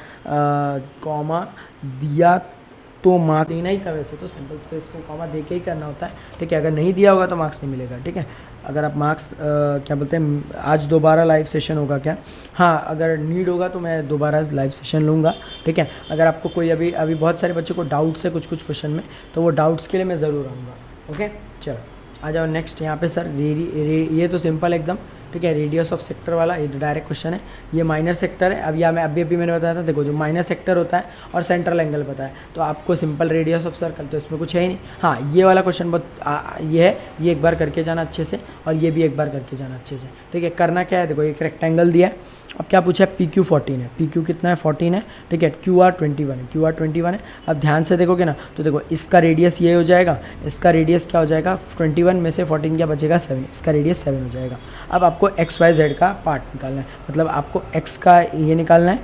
तो मार्क्स देना ही था, वैसे तो सैम्पल स्पेस को कॉमा दे के ही करना होता है, ठीक है। अगर नहीं दिया होगा तो मार्क्स नहीं मिलेगा, ठीक है। अगर आप मार्क्स क्या बोलते हैं, आज दोबारा लाइव सेशन होगा क्या, हाँ अगर नीड होगा तो मैं दोबारा लाइव सेशन लूँगा, ठीक है। अगर आपको कोई अभी बहुत सारे बच्चों को डाउट्स है कुछ कुछ क्वेश्चन में, तो वो डाउट्स के लिए मैं ज़रूर आऊँगा, ओके। चलो आ जाओ नेक्स्ट। यहाँ पे सर ये तो सिंपल एकदम, ठीक है। रेडियस ऑफ सेक्टर वाला ये डायरेक्ट क्वेश्चन है, ये माइनर सेक्टर है। अब या मैं अभी मैंने बताया था, देखो जो माइनर सेक्टर होता है और सेंट्रल एंगल पता है, तो आपको सिंपल रेडियस ऑफ सर्कल, तो इसमें कुछ है ही नहीं। हाँ ये वाला क्वेश्चन बहुत ये है, ये एक बार करके जाना अच्छे से, और ये भी एक बार करके जाना अच्छे से, ठीक है। करना क्या है, देखो एक रेक्टेंगल दिया है, अब क्या पूछा है, PQ 14 है, PQ कितना है 14 है, ठीक है। QR 21 है, QR 21 है। अब ध्यान से देखोगे ना, तो देखो इसका रेडियस ये हो जाएगा, इसका रेडियस क्या हो जाएगा, 21 में से 14 क्या बचेगा 7, इसका रेडियस 7 हो जाएगा। अब आपको XYZ का पार्ट निकालना है, मतलब आपको X का ये निकालना है,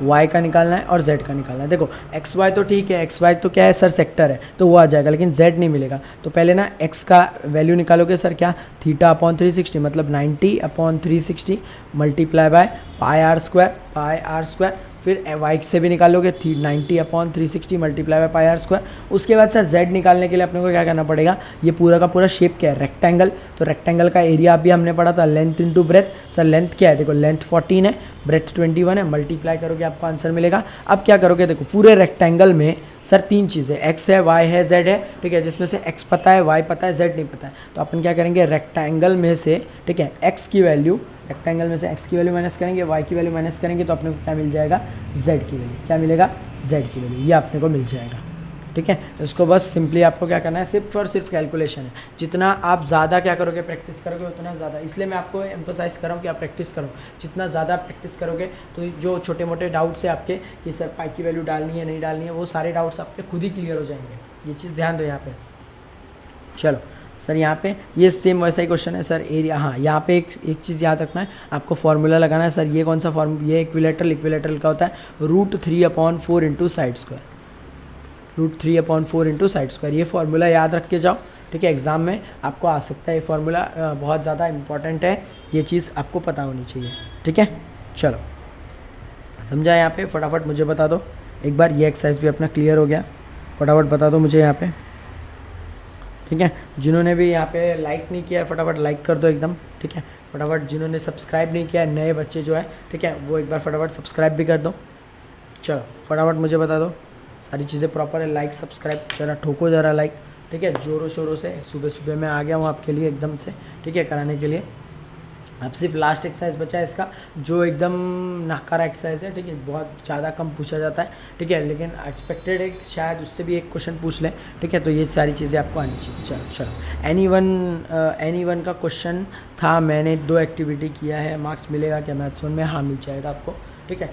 Y का निकालना है और Z का निकालना है। देखो XY तो ठीक है, XY तो क्या है सर, सेक्टर है, तो वो आ जाएगा, लेकिन Z नहीं मिलेगा। तो पहले ना X का वैल्यू निकालोगे सर, क्या θ/360, मतलब 90/360 मल्टीप्लाई बाय πr², फिर Y से भी निकालोगे 90/360 मल्टीप्लाई बाय πr²। उसके बाद सर Z निकालने के लिए अपने को क्या करना पड़ेगा, ये पूरा का पूरा शेप क्या है, रेक्टेंगल, तो रेक्टेंगल का एरिया भी हमने पढ़ा था, length into breadth. Sir length क्या है, देखो लेंथ 14 है, ब्रेथ 21 है, मल्टीप्लाई करोगे आपको आंसर मिलेगा। अब क्या करोगे, देखो पूरे रेक्टेंगल में सर 3 चीज़ें, X है, Y है, Z है, ठीक है। जिसमें से X पता है, Y पता है, Z नहीं पता है, तो अपन क्या करेंगे, रेक्टेंगल में से, ठीक है, X की वैल्यू, रेक्टेंगल में से X की वैल्यू माइनस करेंगे, Y की वैल्यू माइनस करेंगे, तो अपने को क्या मिल जाएगा, Z की वैल्यू, क्या मिलेगा, Z की वैल्यू, ये अपने को मिल जाएगा, ठीक है। इसको बस सिंपली आपको क्या करना है, सिर्फ और सिर्फ कैलकुलेशन है। जितना आप ज़्यादा क्या करोगे, प्रैक्टिस करोगे, उतना ज़्यादा, इसलिए मैं आपको एम्फोसाइज कर रहा हूँ कि आप प्रैक्टिस करो। जितना ज़्यादा प्रैक्टिस करोगे, तो जो छोटे मोटे डाउट्स है आपके कि सर पाई की वैल्यू डालनी है नहीं डालनी है, वो सारे डाउट्स आपके खुद ही क्लियर हो जाएंगे। ये चीज़ ध्यान दो यहाँ पे। चलो सर यहाँ पे ये सेम वैसा ही क्वेश्चन है सर, एरिया, हाँ यहाँ पे एक चीज़ याद रखना है, आपको फार्मूला लगाना है सर। ये कौन सा ये इक्विलेटरल का होता है, √3/4 into side square, √3/4 into side square. ये फार्मूला याद रख के जाओ, ठीक है। एग्जाम में आपको आ सकता है ये फार्मूला, बहुत ज़्यादा इंपॉर्टेंट है, ये चीज़ आपको पता होनी चाहिए, ठीक है। चलो समझा यहाँ पे, फटाफट मुझे बता दो एक बार, ये एक्सरसाइज भी अपना क्लियर हो गया, फटाफट बता दो मुझे यहाँ पे, ठीक है। जिन्होंने भी यहाँ पे लाइक नहीं किया है, फटाफट लाइक कर दो एकदम, ठीक है। फटाफट जिन्होंने सब्सक्राइब नहीं किया है, नए बच्चे जो है, ठीक है, वो एक बार फटाफट सब्सक्राइब भी कर दो। चलो फटाफट मुझे बता दो, सारी चीज़ें प्रॉपर है, लाइक सब्सक्राइब जरा ठोको जरा लाइक, ठीक है, ज़ोरों शोरों से। सुबह सुबह मैं आ गया हूँ आपके लिए एकदम से, ठीक है, कराने के लिए। अब सिर्फ लास्ट एक्सरसाइज बचा है इसका, जो एकदम नाकारा एक्सरसाइज है, ठीक है, बहुत ज़्यादा कम पूछा जाता है, ठीक है, लेकिन एक्सपेक्टेड है शायद उससे भी एक क्वेश्चन पूछ लें, ठीक है। तो ये सारी चीज़ें आपको आनी चाहिए। चलो एनी वन का क्वेश्चन था, मैंने 2 एक्टिविटी किया है, मार्क्स मिलेगा क्या मैथ्स 1 में, हाँ मिल जाएगा आपको, ठीक है।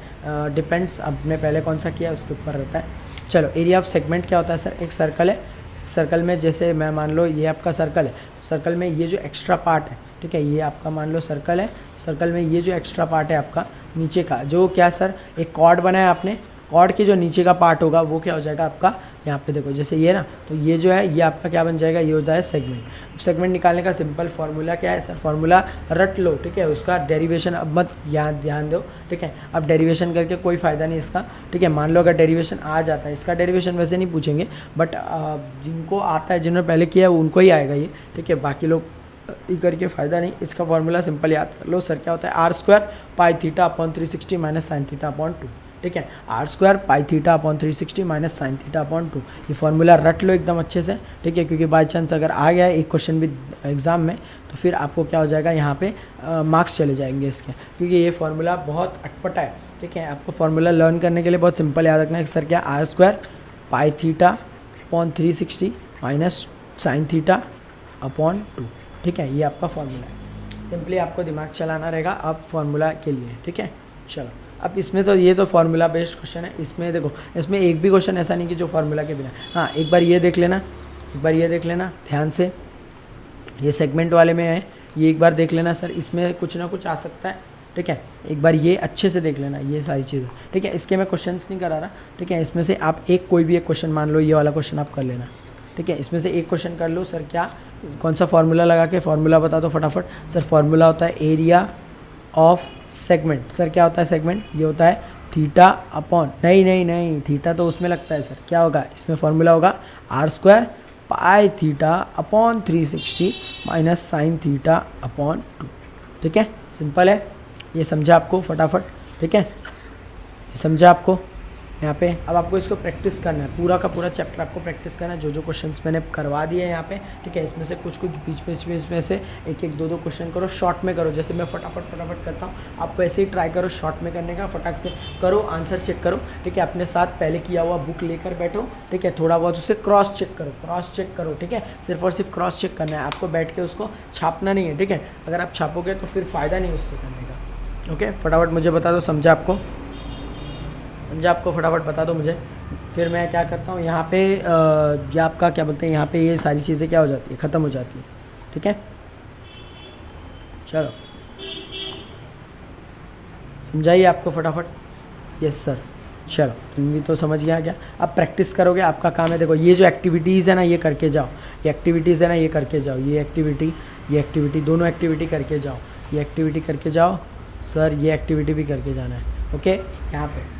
डिपेंड्स आपने पहले कौन सा किया उसके ऊपर रहता है। चलो एरिया ऑफ सेगमेंट क्या होता है सर, एक सर्कल है, सर्कल में जैसे मैं मान लो ये आपका सर्कल है, सर्कल में ये जो एक्स्ट्रा पार्ट है, ठीक है, ये आपका मान लो सर्कल है, सर्कल में ये जो एक्स्ट्रा पार्ट है आपका नीचे का, जो क्या सर, एक कॉर्ड बनाया आपने, कॉर्ड के जो नीचे का पार्ट होगा वो क्या हो जाएगा आपका, यहाँ पे देखो जैसे ये ना, तो ये जो है ये आपका क्या बन जाएगा, ये होता है सेगमेंट। सेगमेंट निकालने का सिंपल फार्मूला क्या है सर, फार्मूला रट लो, ठीक है, उसका डेरिवेशन अब मत ध्यान दो, ठीक है। अब डेरिवेशन करके कोई फ़ायदा नहीं इसका, ठीक है। मान लो अगर डेरिवेशन आ जाता है, इसका डेरिवेशन वैसे नहीं पूछेंगे, बट जिनको आता है, जिन्होंने पहले किया है उनको ही आएगा ये, ठीक है, बाकी लोग ये करके फ़ायदा नहीं। इसका फार्मूला सिंपल याद कर लो सर, क्या होता है, r² πθ/360 - sin θ/2, ठीक है, r² πθ/360 - sin θ/2। ये फार्मूला रट लो एकदम अच्छे से, ठीक है, क्योंकि बाई चांस अगर आ गया एक क्वेश्चन भी एग्जाम में, तो फिर आपको क्या हो जाएगा, यहाँ पे मार्क्स चले जाएंगे इसके, क्योंकि ये फार्मूला बहुत अटपटा है, ठीक है। आपको फार्मूला लर्न करने के लिए बहुत सिंपल याद रखना है सर, क्या, r² πθ/360 - sin θ/2, ठीक है, ये आपका फार्मूला है। सिंपली आपको दिमाग चलाना रहेगा अब फार्मूला के लिए, ठीक है। चलो अब इसमें तो ये तो फार्मूला बेस्ड क्वेश्चन है, इसमें देखो इसमें एक भी क्वेश्चन ऐसा नहीं कि जो फार्मूला के बिना। हाँ एक बार ये देख लेना, एक बार ये देख लेना ध्यान से, ये सेगमेंट वाले में है, ये एक बार देख लेना सर, इसमें कुछ ना कुछ आ सकता है, ठीक है। एक बार ये अच्छे से देख लेना ये सारी चीज़ें, ठीक है। इसके मैं क्वेश्चंस नहीं करा रहा, ठीक है। इसमें से आप एक कोई भी एक क्वेश्चन मान लो, ये वाला क्वेश्चन आप कर लेना, ठीक है। इसमें से एक क्वेश्चन कर लो, सर क्या कौन सा फार्मूला लगा के, फार्मूला बता दो फटाफट। सर फार्मूला होता है एरिया ऑफ सेगमेंट। सर क्या होता है सेगमेंट, ये होता है थीटा अपॉन, नहीं थीटा तो उसमें लगता है सर, क्या होगा इसमें फार्मूला होगा r² pi theta upon 360 minus sine theta upon 2, ठीक है। सिंपल है, ये समझा आपको फटाफट, ठीक है, ये समझा आपको यहाँ पे। अब आपको इसको प्रैक्टिस करना है, पूरा का पूरा चैप्टर आपको प्रैक्टिस करना है, जो क्वेश्चंस मैंने करवा दिए हैं यहाँ पे, ठीक है। इसमें से कुछ बीच में से एक दो क्वेश्चन करो, शॉर्ट में करो, जैसे मैं फटाफट करता हूँ, आप वैसे ही ट्राई करो शॉर्ट में करने का, फटाक से करो, आंसर चेक करो, ठीक है। अपने साथ पहले किया हुआ बुक लेकर बैठो, ठीक है, थोड़ा बहुत उसे क्रॉस चेक करो, ठीक है। सिर्फ और सिर्फ क्रॉस चेक करना है आपको, बैठ के उसको छापना नहीं है, ठीक है। अगर आप छापोगे तो फिर फ़ायदा नहीं उससे करने का, ओके। फटाफट मुझे बता दो, समझा आपको फटाफट बता दो मुझे, फिर मैं क्या करता हूँ यहाँ पे ये आपका क्या बोलते हैं, यहाँ पे ये सारी चीज़ें क्या हो जाती है, ख़त्म हो जाती है, ठीक है। चलो समझाइए आपको फटाफट, यस सर। चलो तुम भी तो समझ गया क्या, अब प्रैक्टिस करोगे, आपका काम है। देखो ये जो एक्टिविटीज़ है ना, ये करके जाओ, ये एक्टिविटीज़ है ना, ये करके जाओ, ये एक्टिविटी दोनों एक्टिविटी करके जाओ, ये एक्टिविटी करके जाओ सर, ये एक्टिविटी भी करके जाना है, ओके। यहाँ पे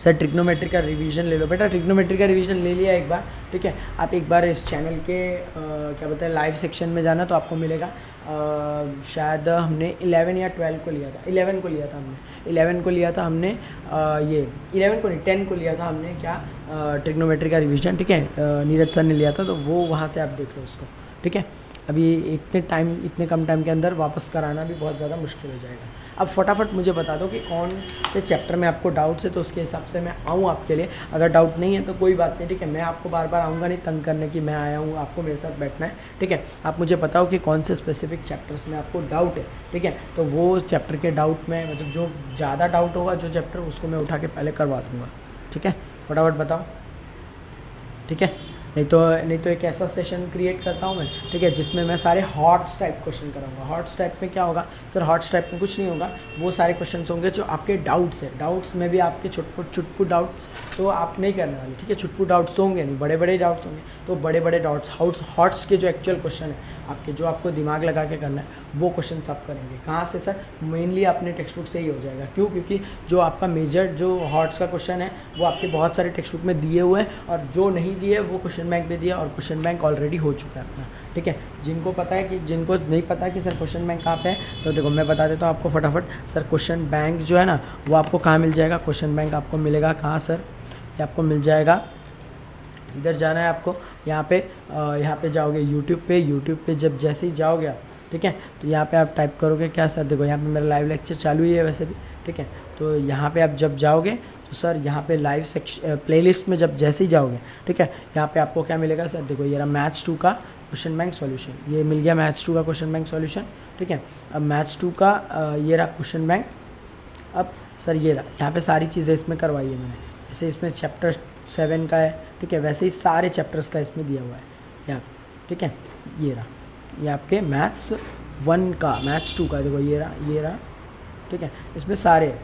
सर ट्रिग्नोमेट्री का रिवीजन ले लो बेटा, ट्रिग्नोमेट्री का रिवीजन ले लिया एक बार, ठीक है। आप एक बार इस चैनल के क्या बोलते हैं लाइव सेक्शन में जाना तो आपको मिलेगा, शायद हमने 11 या 12 को लिया था, 11 को लिया था हमने, 11 को लिया था हमने, ये 11 को नहीं 10 को लिया था हमने, क्या ट्रिग्नोमेट्री का रिवीजन, ठीक है। नीरज सर ने लिया था, तो वो वहाँ से आप देख लो उसको, ठीक है। अभी इतने कम टाइम के अंदर वापस कराना भी बहुत ज़्यादा मुश्किल हो जाएगा। अब फटाफट मुझे बता दो कि कौन से चैप्टर में आपको डाउट्स है, तो उसके हिसाब से मैं आऊँ आपके लिए। अगर डाउट नहीं है तो कोई बात नहीं, ठीक है। मैं आपको बार बार आऊँगा नहीं तंग करने की, मैं आया हूँ, आपको मेरे साथ बैठना है, ठीक है। आप मुझे बताओ कि कौन से स्पेसिफिक चैप्टर्स में आपको डाउट है, ठीक है। तो वो चैप्टर के डाउट में मतलब जो ज़्यादा डाउट होगा जो चैप्टर, उसको मैं उठा के पहले करवा दूँगा, ठीक है। फटाफट बताओ, ठीक है। नहीं तो एक ऐसा सेशन क्रिएट करता हूँ मैं, ठीक है, जिसमें मैं सारे हॉट्स टाइप क्वेश्चन कराऊंगा। हॉट्स टाइप में क्या होगा सर, हॉट्स टाइप में कुछ नहीं होगा, वो सारे क्वेश्चंस होंगे जो आपके डाउट्स है, डाउट्स में भी आपके चुटपुट डाउट्स तो आप नहीं करने वाले, ठीक है। चुटपुट डाउट्स तो होंगे नहीं, बड़े बड़े डाउट्स होंगे, तो बड़े बड़े डाउट्स हॉट्स के जो एक्चुअल क्वेश्चन है आपके, जो आपको दिमाग लगा के करना है, वो क्वेश्चन आप करेंगे। कहाँ से सर, मेनली अपने टेक्स्ट बुक से ही हो जाएगा। क्यों, क्योंकि जो आपका मेजर जो हॉट्स का क्वेश्चन है वो आपके बहुत सारे टेक्स्ट बुक में दिए हुए हैं, और जो नहीं दिए वो क्वेश्चन बैंक में दिया, और क्वेश्चन बैंक ऑलरेडी हो चुका है अपना, ठीक है। जिनको नहीं पता कि सर क्वेश्चन बैंक कहाँ पे है, तो देखो मैं बता देता हूँ आपको फटाफट। सर क्वेश्चन बैंक जो है ना, वो आपको कहाँ मिल जाएगा, क्वेश्चन बैंक आपको मिलेगा कहाँ सर, ये आपको मिल जाएगा, इधर जाना है आपको, यहाँ पे जाओगे यूट्यूब पे जब जैसे ही जाओगे आप, ठीक है, तो यहाँ पे आप टाइप करोगे क्या सर, देखो यहाँ पे मेरा लाइव लेक्चर चालू ही है वैसे भी, ठीक है। तो यहाँ पे आप जब जाओगे तो सर यहाँ पे लाइव सेक्शन प्लेलिस्ट में जब जैसे ही जाओगे, ठीक है, यहाँ पे आपको क्या मिलेगा सर, देखो ये रहा मैथ्स 2 का क्वेश्चन बैंक सॉल्यूशन, ये मिल गया मैथ्स 2 का क्वेश्चन बैंक सॉल्यूशन, ठीक है। अब मैथ्स 2 का ये रहा क्वेश्चन बैंक। अब सर ये रहा, यहाँ पे सारी चीज़ें इसमें करवाई है मैंने, जैसे इसमें चैप्टर 7 का है, ठीक है, वैसे ही सारे चैप्टर्स का इसमें दिया हुआ है यहाँ, ठीक है। ये रहा, ये आपके मैथ्स 1 का, मैथ्स 2 का, देखो ये रहा, ठीक है, इसमें सारे।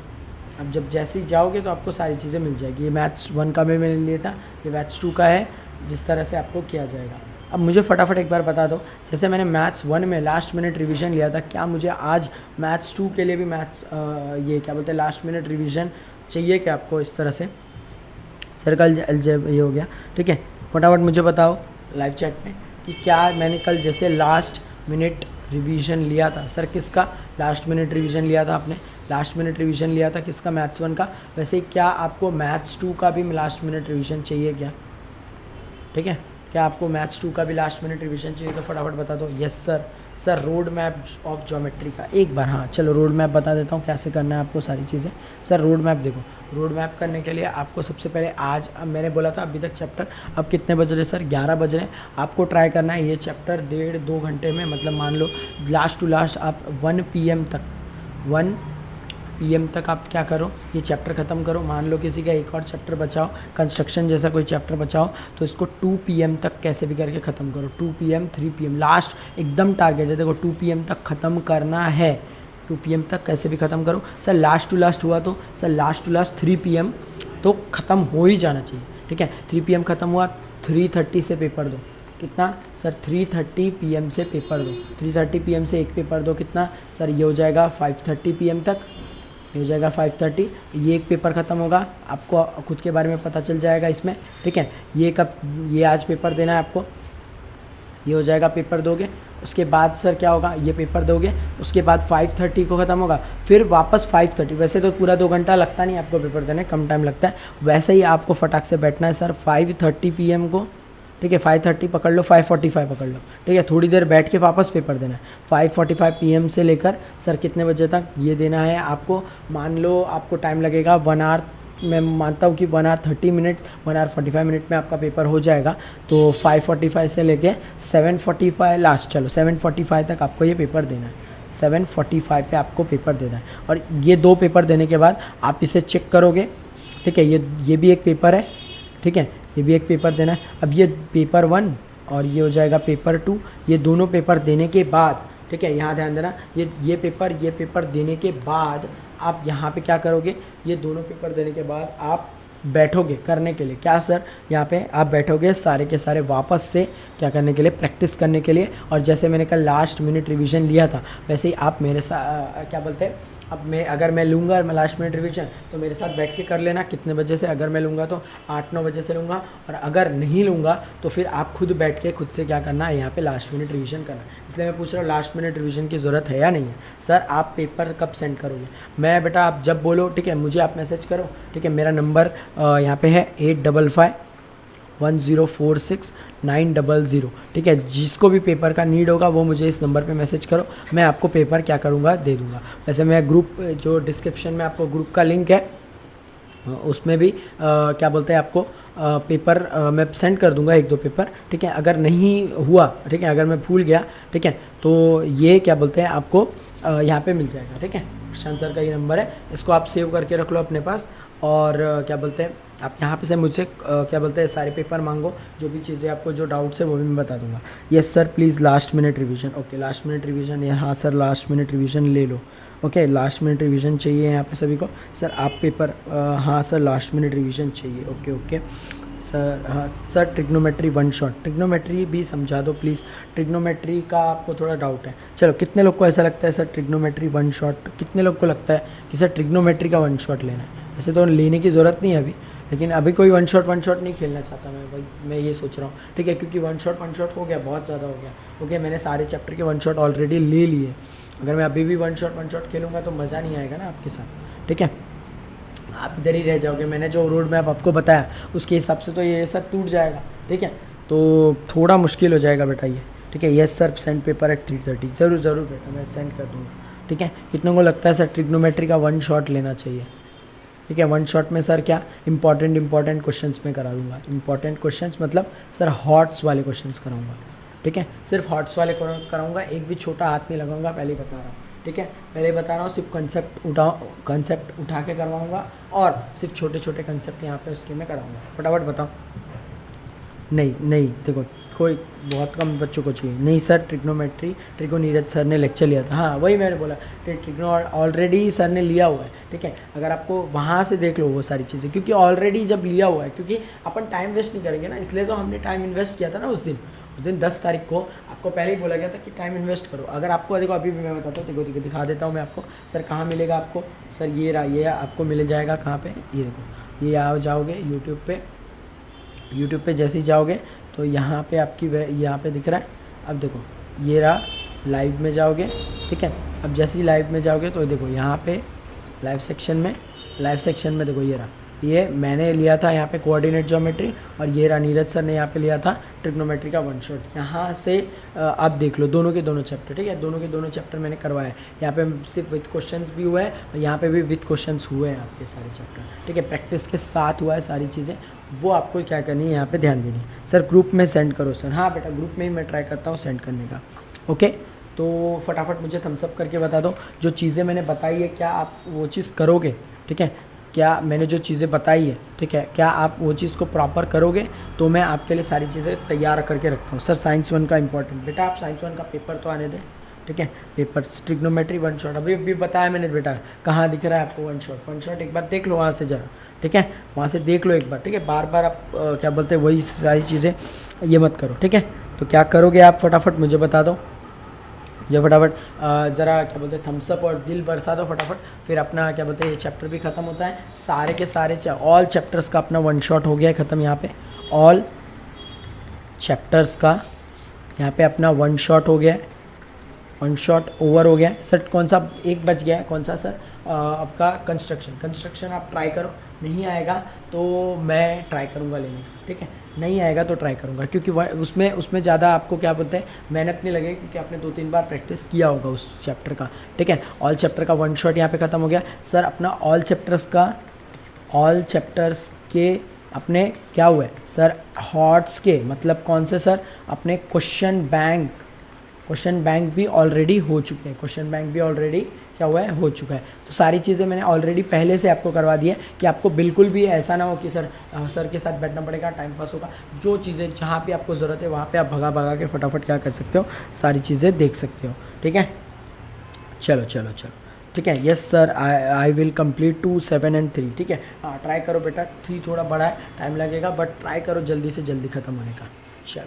अब जब जैसे ही जाओगे तो आपको सारी चीज़ें मिल जाएगी। ये मैथ्स 1 का भी मैंने लिया था, ये मैथ्स 2 का है, जिस तरह से आपको किया जाएगा। अब मुझे फटाफट एक बार बता दो, जैसे मैंने मैथ्स 1 में लास्ट मिनट रिवीजन लिया था, क्या मुझे आज मैथ्स 2 के लिए भी ये क्या बोलते हैं लास्ट मिनट रिवीजन चाहिए क्या आपको, इस तरह से सर कल ये हो गया, ठीक है। फटाफट मुझे बताओ लाइव चैट में कि क्या मैंने कल जैसे लास्ट मिनट रिवीजन लिया था, सर किसका लास्ट मिनट रिवीजन लिया था आपने, लास्ट मिनट रिवीजन लिया था किसका, मैथ्स 1 का। वैसे ही क्या आपको मैथ्स 2 का भी लास्ट मिनट रिवीजन चाहिए क्या, ठीक है, क्या आपको मैथ्स 2 का भी लास्ट मिनट रिवीजन चाहिए, तो फटाफट बता दो। Yes sir road map of geometry का एक बार, हाँ चलो रोड मैप बता देता हूँ कैसे करना है आपको सारी चीज़ें। सर रोड मैप देखो, रोड मैप करने के लिए आपको सबसे पहले आज, अब मैंने बोला था अभी तक चैप्टर, अब कितने बज रहे सर, 11 बज रहे हैं। आपको ट्राई करना है ये चैप्टर 1.5-2 घंटे में, मतलब मान लो लास्ट टू लास्ट आप 1 PM तक, 1 PM तक आप क्या करो, ये चैप्टर ख़त्म करो। मान लो किसी का एक और चैप्टर बचाओ, कंस्ट्रक्शन जैसा कोई चैप्टर बचाओ, तो इसको 2 PM तक कैसे भी करके ख़त्म करो। 2 PM 3 PM लास्ट एकदम टारगेट है, देखो 2 PM तक ख़त्म करना है। 2 PM तक कैसे भी ख़त्म करो। सर लास्ट टू लास्ट हुआ तो sir last to last 3 PM तो ख़त्म हो ही जाना चाहिए, ठीक है। 3 PM ख़त्म हुआ, 3:30 से पेपर दो। कितना सर? 3:30 PM से पेपर दो। 3:30 PM से एक पेपर दो, कितना सर? ये हो जाएगा 5:30 PM तक, ये हो जाएगा 5:30। ये एक पेपर ख़त्म होगा, आपको खुद के बारे में पता चल जाएगा इसमें, ठीक है। ये आज पेपर देना है आपको, ये हो जाएगा, पेपर दोगे। उसके बाद सर क्या होगा, ये पेपर दोगे, उसके बाद 5:30 को ख़त्म होगा, फिर वापस 5:30। वैसे तो पूरा 2 घंटा लगता नहीं आपको पेपर देने, कम टाइम लगता है। वैसे ही आपको फटाक से बैठना है सर 5:30 PM को, ठीक है। 5:30 पकड़ लो, 5:45 पकड़ लो, ठीक है। थोड़ी देर बैठ के वापस पेपर देना है। 5:45 PM से लेकर सर कितने बजे तक ये देना है आपको। मान लो आपको टाइम लगेगा 1 आवर, मैं मानता हूँ कि 1 आवर 30 मिनट्स, 1 आवर 45 मिनट में आपका पेपर हो जाएगा। तो 5:45 से लेके 7:45 लास्ट, चलो 7:45 तक आपको ये पेपर देना है। 7:45 पे आपको पेपर देना है। और ये 2 पेपर देने के बाद आप इसे चेक करोगे, ठीक है। ये भी एक पेपर है, ठीक है, ये भी एक पेपर देना है। अब ये पेपर 1 और ये हो जाएगा पेपर 2। ये दोनों पेपर देने के बाद, ठीक है, यहाँ ध्यान देना, ये पेपर देने के बाद आप यहाँ पे क्या करोगे, ये दोनों पेपर देने के बाद आप बैठोगे करने के लिए। क्या सर? यहाँ पे आप बैठोगे सारे के सारे वापस से क्या करने के लिए, प्रैक्टिस करने के लिए। और जैसे मैंने कल लास्ट मिनट रिवीजन लिया था, वैसे ही आप मेरे साथ क्या बोलते हैं, अब अगर मैं लूँगा मैं लास्ट मिनट रिवीजन, तो मेरे साथ बैठ के कर लेना। कितने बजे से? अगर मैं लूँगा तो 8-9 बजे से लूँगा, और अगर नहीं लूँगा तो फिर आप खुद बैठ के खुद से क्या करना है, यहाँ पे लास्ट मिनट रिवीजन करना। इसलिए मैं पूछ रहा हूँ लास्ट मिनट रिवीजन की ज़रूरत है या नहीं है। सर आप पेपर कब सेंड करोगे? मैं बेटा आप जब बोलो, ठीक है, मुझे आप मैसेज करो, ठीक है। मेरा नंबर यहाँ पे है 8551046900, ठीक है। जिसको भी पेपर का नीड होगा वो मुझे इस नंबर पे मैसेज करो, मैं आपको पेपर क्या करूँगा, दे दूँगा। वैसे मैं ग्रुप, जो डिस्क्रिप्शन में आपको ग्रुप का लिंक है, उसमें भी क्या बोलते हैं आपको पेपर मैं सेंड कर दूंगा, 1-2 पेपर, ठीक है। अगर नहीं हुआ, ठीक है, अगर मैं भूल गया, ठीक है, तो ये क्या बोलते हैं आपको यहाँ पे मिल जाएगा, ठीक है। प्रशांत सर का ये नंबर है, इसको आप सेव करके रख लो अपने पास। और क्या बोलते हैं आप यहाँ पे से मुझसे क्या बोलते हैं सारे पेपर मांगो, जो भी चीज़ें आपको जो डाउट्स है वो भी मैं बता दूंगा। Yes sir please last minute revision. Okay last minute revision, हाँ सर लास्ट मिनट रिवीजन ले लो। ओके लास्ट मिनट रिवीजन चाहिए यहाँ पे सभी को। सर आप पेपर, हाँ सर लास्ट मिनट रिवीजन चाहिए। ओके ओके सर, हाँ सर ट्रिग्नोमेट्री 1 शॉट, ट्रिग्नोमेट्री भी समझा दो प्लीज़। ट्रिग्नोमेट्री का आपको थोड़ा डाउट है। चलो कितने लोग को ऐसा लगता है सर ट्रिग्नोमेट्री 1 शॉट, कितने लोग को लगता है कि सर ट्रिग्नोमेट्री का 1 शॉट लेना है? वैसे तो लेने की ज़रूरत नहीं है अभी, लेकिन अभी कोई 1 शॉट नहीं खेलना चाहता मैं भाई, मैं ये सोच रहा हूँ, ठीक है। क्योंकि 1 शॉट हो गया, बहुत ज़्यादा हो गया। ओके मैंने सारे चैप्टर के 1 शॉट ऑलरेडी ले लिए। अगर मैं अभी भी 1 शॉट खेलूँगा तो मज़ा नहीं आएगा ना आपके साथ, ठीक है। आप इधर ही रह जाओगे। मैंने जो रोड मैप आपको बताया उसके हिसाब से तो ये सब टूट जाएगा, ठीक है। तो थोड़ा मुश्किल हो जाएगा बेटा ये, ठीक है। Yes sir send paper at 3:30, ज़रूर बेटा मैं सेंड कर दूँगा, ठीक है। कितनों को लगता है सर ट्रिग्नोमेट्री का 1 शॉट लेना चाहिए? ठीक है 1 शॉट में सर क्या इंपॉर्टेंट क्वेश्चंस में करा दूँगा। इंपॉर्टेंट क्वेश्चंस मतलब सर हॉट्स वाले क्वेश्चंस कराऊँगा, ठीक है। सिर्फ हॉट्स वाले कराऊँगा, एक भी छोटा हाथ नहीं लगाऊंगा, पहले ही बता रहा हूँ, ठीक है। पहले बता रहा हूँ, सिर्फ कंसेप्ट उठा के करवाऊँगा, और सिर्फ छोटे छोटे कंसेप्ट यहाँ पे उसके में कराऊँगा। फटाफट बताओ। नहीं देखो कोई बहुत कम बच्चों को चाहिए। नहीं सर ट्रिग्नो नीरज सर ने लेक्चर लिया था, हाँ वही मैंने बोला, ट्रिग्नो ऑलरेडी सर ने लिया हुआ है, ठीक है। अगर आपको वहाँ से देख लो वो सारी चीज़ें, क्योंकि ऑलरेडी जब लिया हुआ है, क्योंकि अपन टाइम वेस्ट नहीं करेंगे ना, इसलिए तो हमने टाइम इन्वेस्ट किया था ना उस दिन 10 तारीख को। आपको पहले ही बोला गया था कि टाइम इन्वेस्ट करो। अगर आपको देखो अभी भी मैं बताता हूँ, देखो दिखा देता हूँ मैं आपको। सर कहाँ मिलेगा आपको? सर ये रहा, ये आपको मिल जाएगा कहाँ पे, ये देखो, ये आओ जाओगे यूट्यूब पे जैसे ही जाओगे तो यहाँ पे आपकी यहाँ पे दिख रहा है। अब देखो ये रहा, लाइव में जाओगे, ठीक है। अब जैसे ही लाइव में जाओगे तो देखो यहाँ पे लाइव सेक्शन में देखो ये रहा, ये मैंने लिया था यहाँ पे कोऑर्डिनेट ज्योमेट्री, और ये रहा नीरज सर ने यहाँ पे लिया था ट्रिग्नोमेट्री का 1 शॉट। यहाँ से आप देख लो दोनों के दोनों चैप्टर, ठीक है। दोनों के दोनों चैप्टर मैंने करवाया है। यहाँ पे सिर्फ विथ क्वेश्चंस भी हुए हैं, और यहाँ पे भी विथ क्वेश्चंस हुए हैं आपके सारे चैप्टर, ठीक है। प्रैक्टिस के साथ हुआ है सारी चीज़ें, वो आपको क्या करनी है यहाँ पे ध्यान देनी है। सर ग्रुप में सेंड करो सर, हाँ बेटा ग्रुप में ही मैं ट्राई करता हूँ सेंड करने का, ओके। तो फटाफट मुझे थम्स अप करके बता दो जो चीज़ें मैंने बताई है, क्या आप वो चीज़ करोगे? ठीक है, क्या मैंने जो चीज़ें बताई है, ठीक है, क्या आप वो चीज़ को प्रॉपर करोगे? तो मैं आपके लिए सारी चीज़ें तैयार करके रखता हूँ। सर साइंस 1 का इंपॉर्टेंट, बेटा आप साइंस 1 का पेपर तो आने दें, ठीक है। पेपर ट्रिग्नोमेट्री 1 शॉट अभी बताया मैंने बेटा, कहाँ दिख रहा है आपको 1 शॉट एक बार देख लो वहाँ से ज़रा, ठीक है, वहाँ से देख लो एक बार, ठीक है। बार बार आप क्या बोलते हैं वही सारी चीज़ें ये मत करो, ठीक है। तो क्या करोगे आप फटाफट मुझे बता दो, जो फटाफट ज़रा क्या बोलते हैं थम्स अप और दिल बरसा दो फटाफट, फिर अपना क्या बोलते हैं ये चैप्टर भी ख़त्म होता है। सारे के सारे ऑल चैप्टर्स का अपना 1 शॉट हो गया है ख़त्म। यहाँ पे ऑल चैप्टर्स का यहाँ पे अपना 1 शॉट हो गया है, 1 शॉट ओवर हो गया है। सर कौन सा एक बच गया है, कौन सा सर? आपका कंस्ट्रक्शन आप ट्राई करो, नहीं आएगा तो मैं ट्राई करूँगा लेने का, ठीक है, नहीं आएगा तो ट्राई करूँगा, क्योंकि उसमें ज़्यादा आपको क्या बोलते हैं मेहनत नहीं लगेगी, क्योंकि आपने 2-3 बार प्रैक्टिस किया होगा उस चैप्टर का, ठीक है। ऑल चैप्टर का 1 शॉट यहाँ पे ख़त्म हो गया। सर अपना ऑल चैप्टर्स के अपने क्या हुआ है सर? हॉट्स के मतलब कौन से सर? अपने क्वेश्चन बैंक भी ऑलरेडी हो चुके हैं, क्वेश्चन बैंक भी ऑलरेडी क्या हुआ है, हो चुका है। तो सारी चीज़ें मैंने ऑलरेडी पहले से आपको करवा दी है कि आपको बिल्कुल भी ऐसा ना हो कि सर के साथ बैठना पड़ेगा, टाइम पास होगा। जो चीज़ें जहाँ पे आपको ज़रूरत है वहाँ पे आप भगा के फटाफट क्या कर सकते हो, सारी चीज़ें देख सकते हो, ठीक है। चलो, ठीक है। Yes sir, I will complete 2, 7 and 3, ठीक है। हाँ ट्राई करो बेटा, 3 थोड़ा बड़ा है, टाइम लगेगा, बट ट्राई करो जल्दी से जल्दी ख़त्म होने का। चलो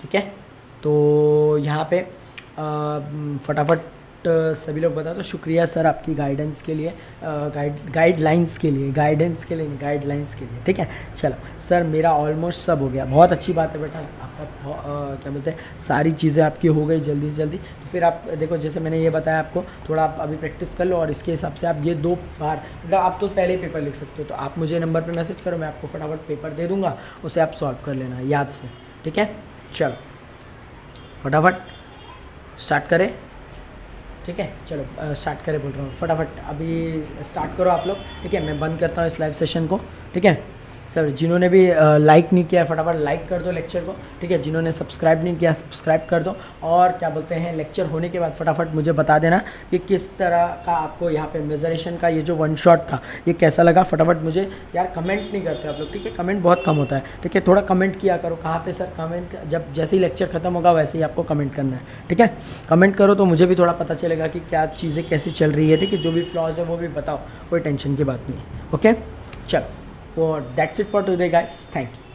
ठीक है, तो यहाँ पे फटाफट सभी लोग बता दो। शुक्रिया सर आपकी गाइडेंस के लिए, गाइडलाइंस के लिए, ठीक है। चलो सर मेरा ऑलमोस्ट सब हो गया, बहुत अच्छी बात है बेटा, आपका क्या बोलते हैं सारी चीज़ें आपकी हो गई जल्दी से जल्दी। तो फिर आप देखो जैसे मैंने ये बताया आपको, थोड़ा आप अभी प्रैक्टिस कर लो और इसके हिसाब से आप ये 2 बार मतलब आप तो पहले ही पेपर लिख सकते हो, तो आप मुझे नंबर पर मैसेज करो, मैं आपको फटाफट पेपर दे दूँगा, उसे आप सॉल्व कर लेना याद से, ठीक है। चलो फटाफट स्टार्ट करें, ठीक है। चलो स्टार्ट करें बोल रहा हूँ, फटाफट अभी स्टार्ट करो आप लोग, ठीक है। मैं बंद करता हूँ इस लाइव सेशन को, ठीक है। सर जिन्होंने भी लाइक नहीं किया फटाफट लाइक कर दो लेक्चर को, ठीक है। जिन्होंने सब्सक्राइब नहीं किया सब्सक्राइब कर दो, और क्या बोलते हैं लेक्चर होने के बाद फटाफट मुझे बता देना कि किस तरह का आपको यहाँ पे मेजरेशन का ये जो 1 शॉट था ये कैसा लगा। फटाफट मुझे यार कमेंट नहीं करते आप लोग, ठीक है, कमेंट बहुत कम होता है, ठीक है। थोड़ा कमेंट किया करो, कहाँ पे सर कमेंट, जब जैसे ही लेक्चर खत्म होगा वैसे ही आपको कमेंट करना है, ठीक है। कमेंट करो तो मुझे भी थोड़ा पता चलेगा कि क्या चीज़ें कैसी चल रही है, ठीक है। जो भी फ्लॉज है वो भी बताओ, कोई टेंशन की बात नहीं है, ओके। चलो, that's it for today guys, thank you।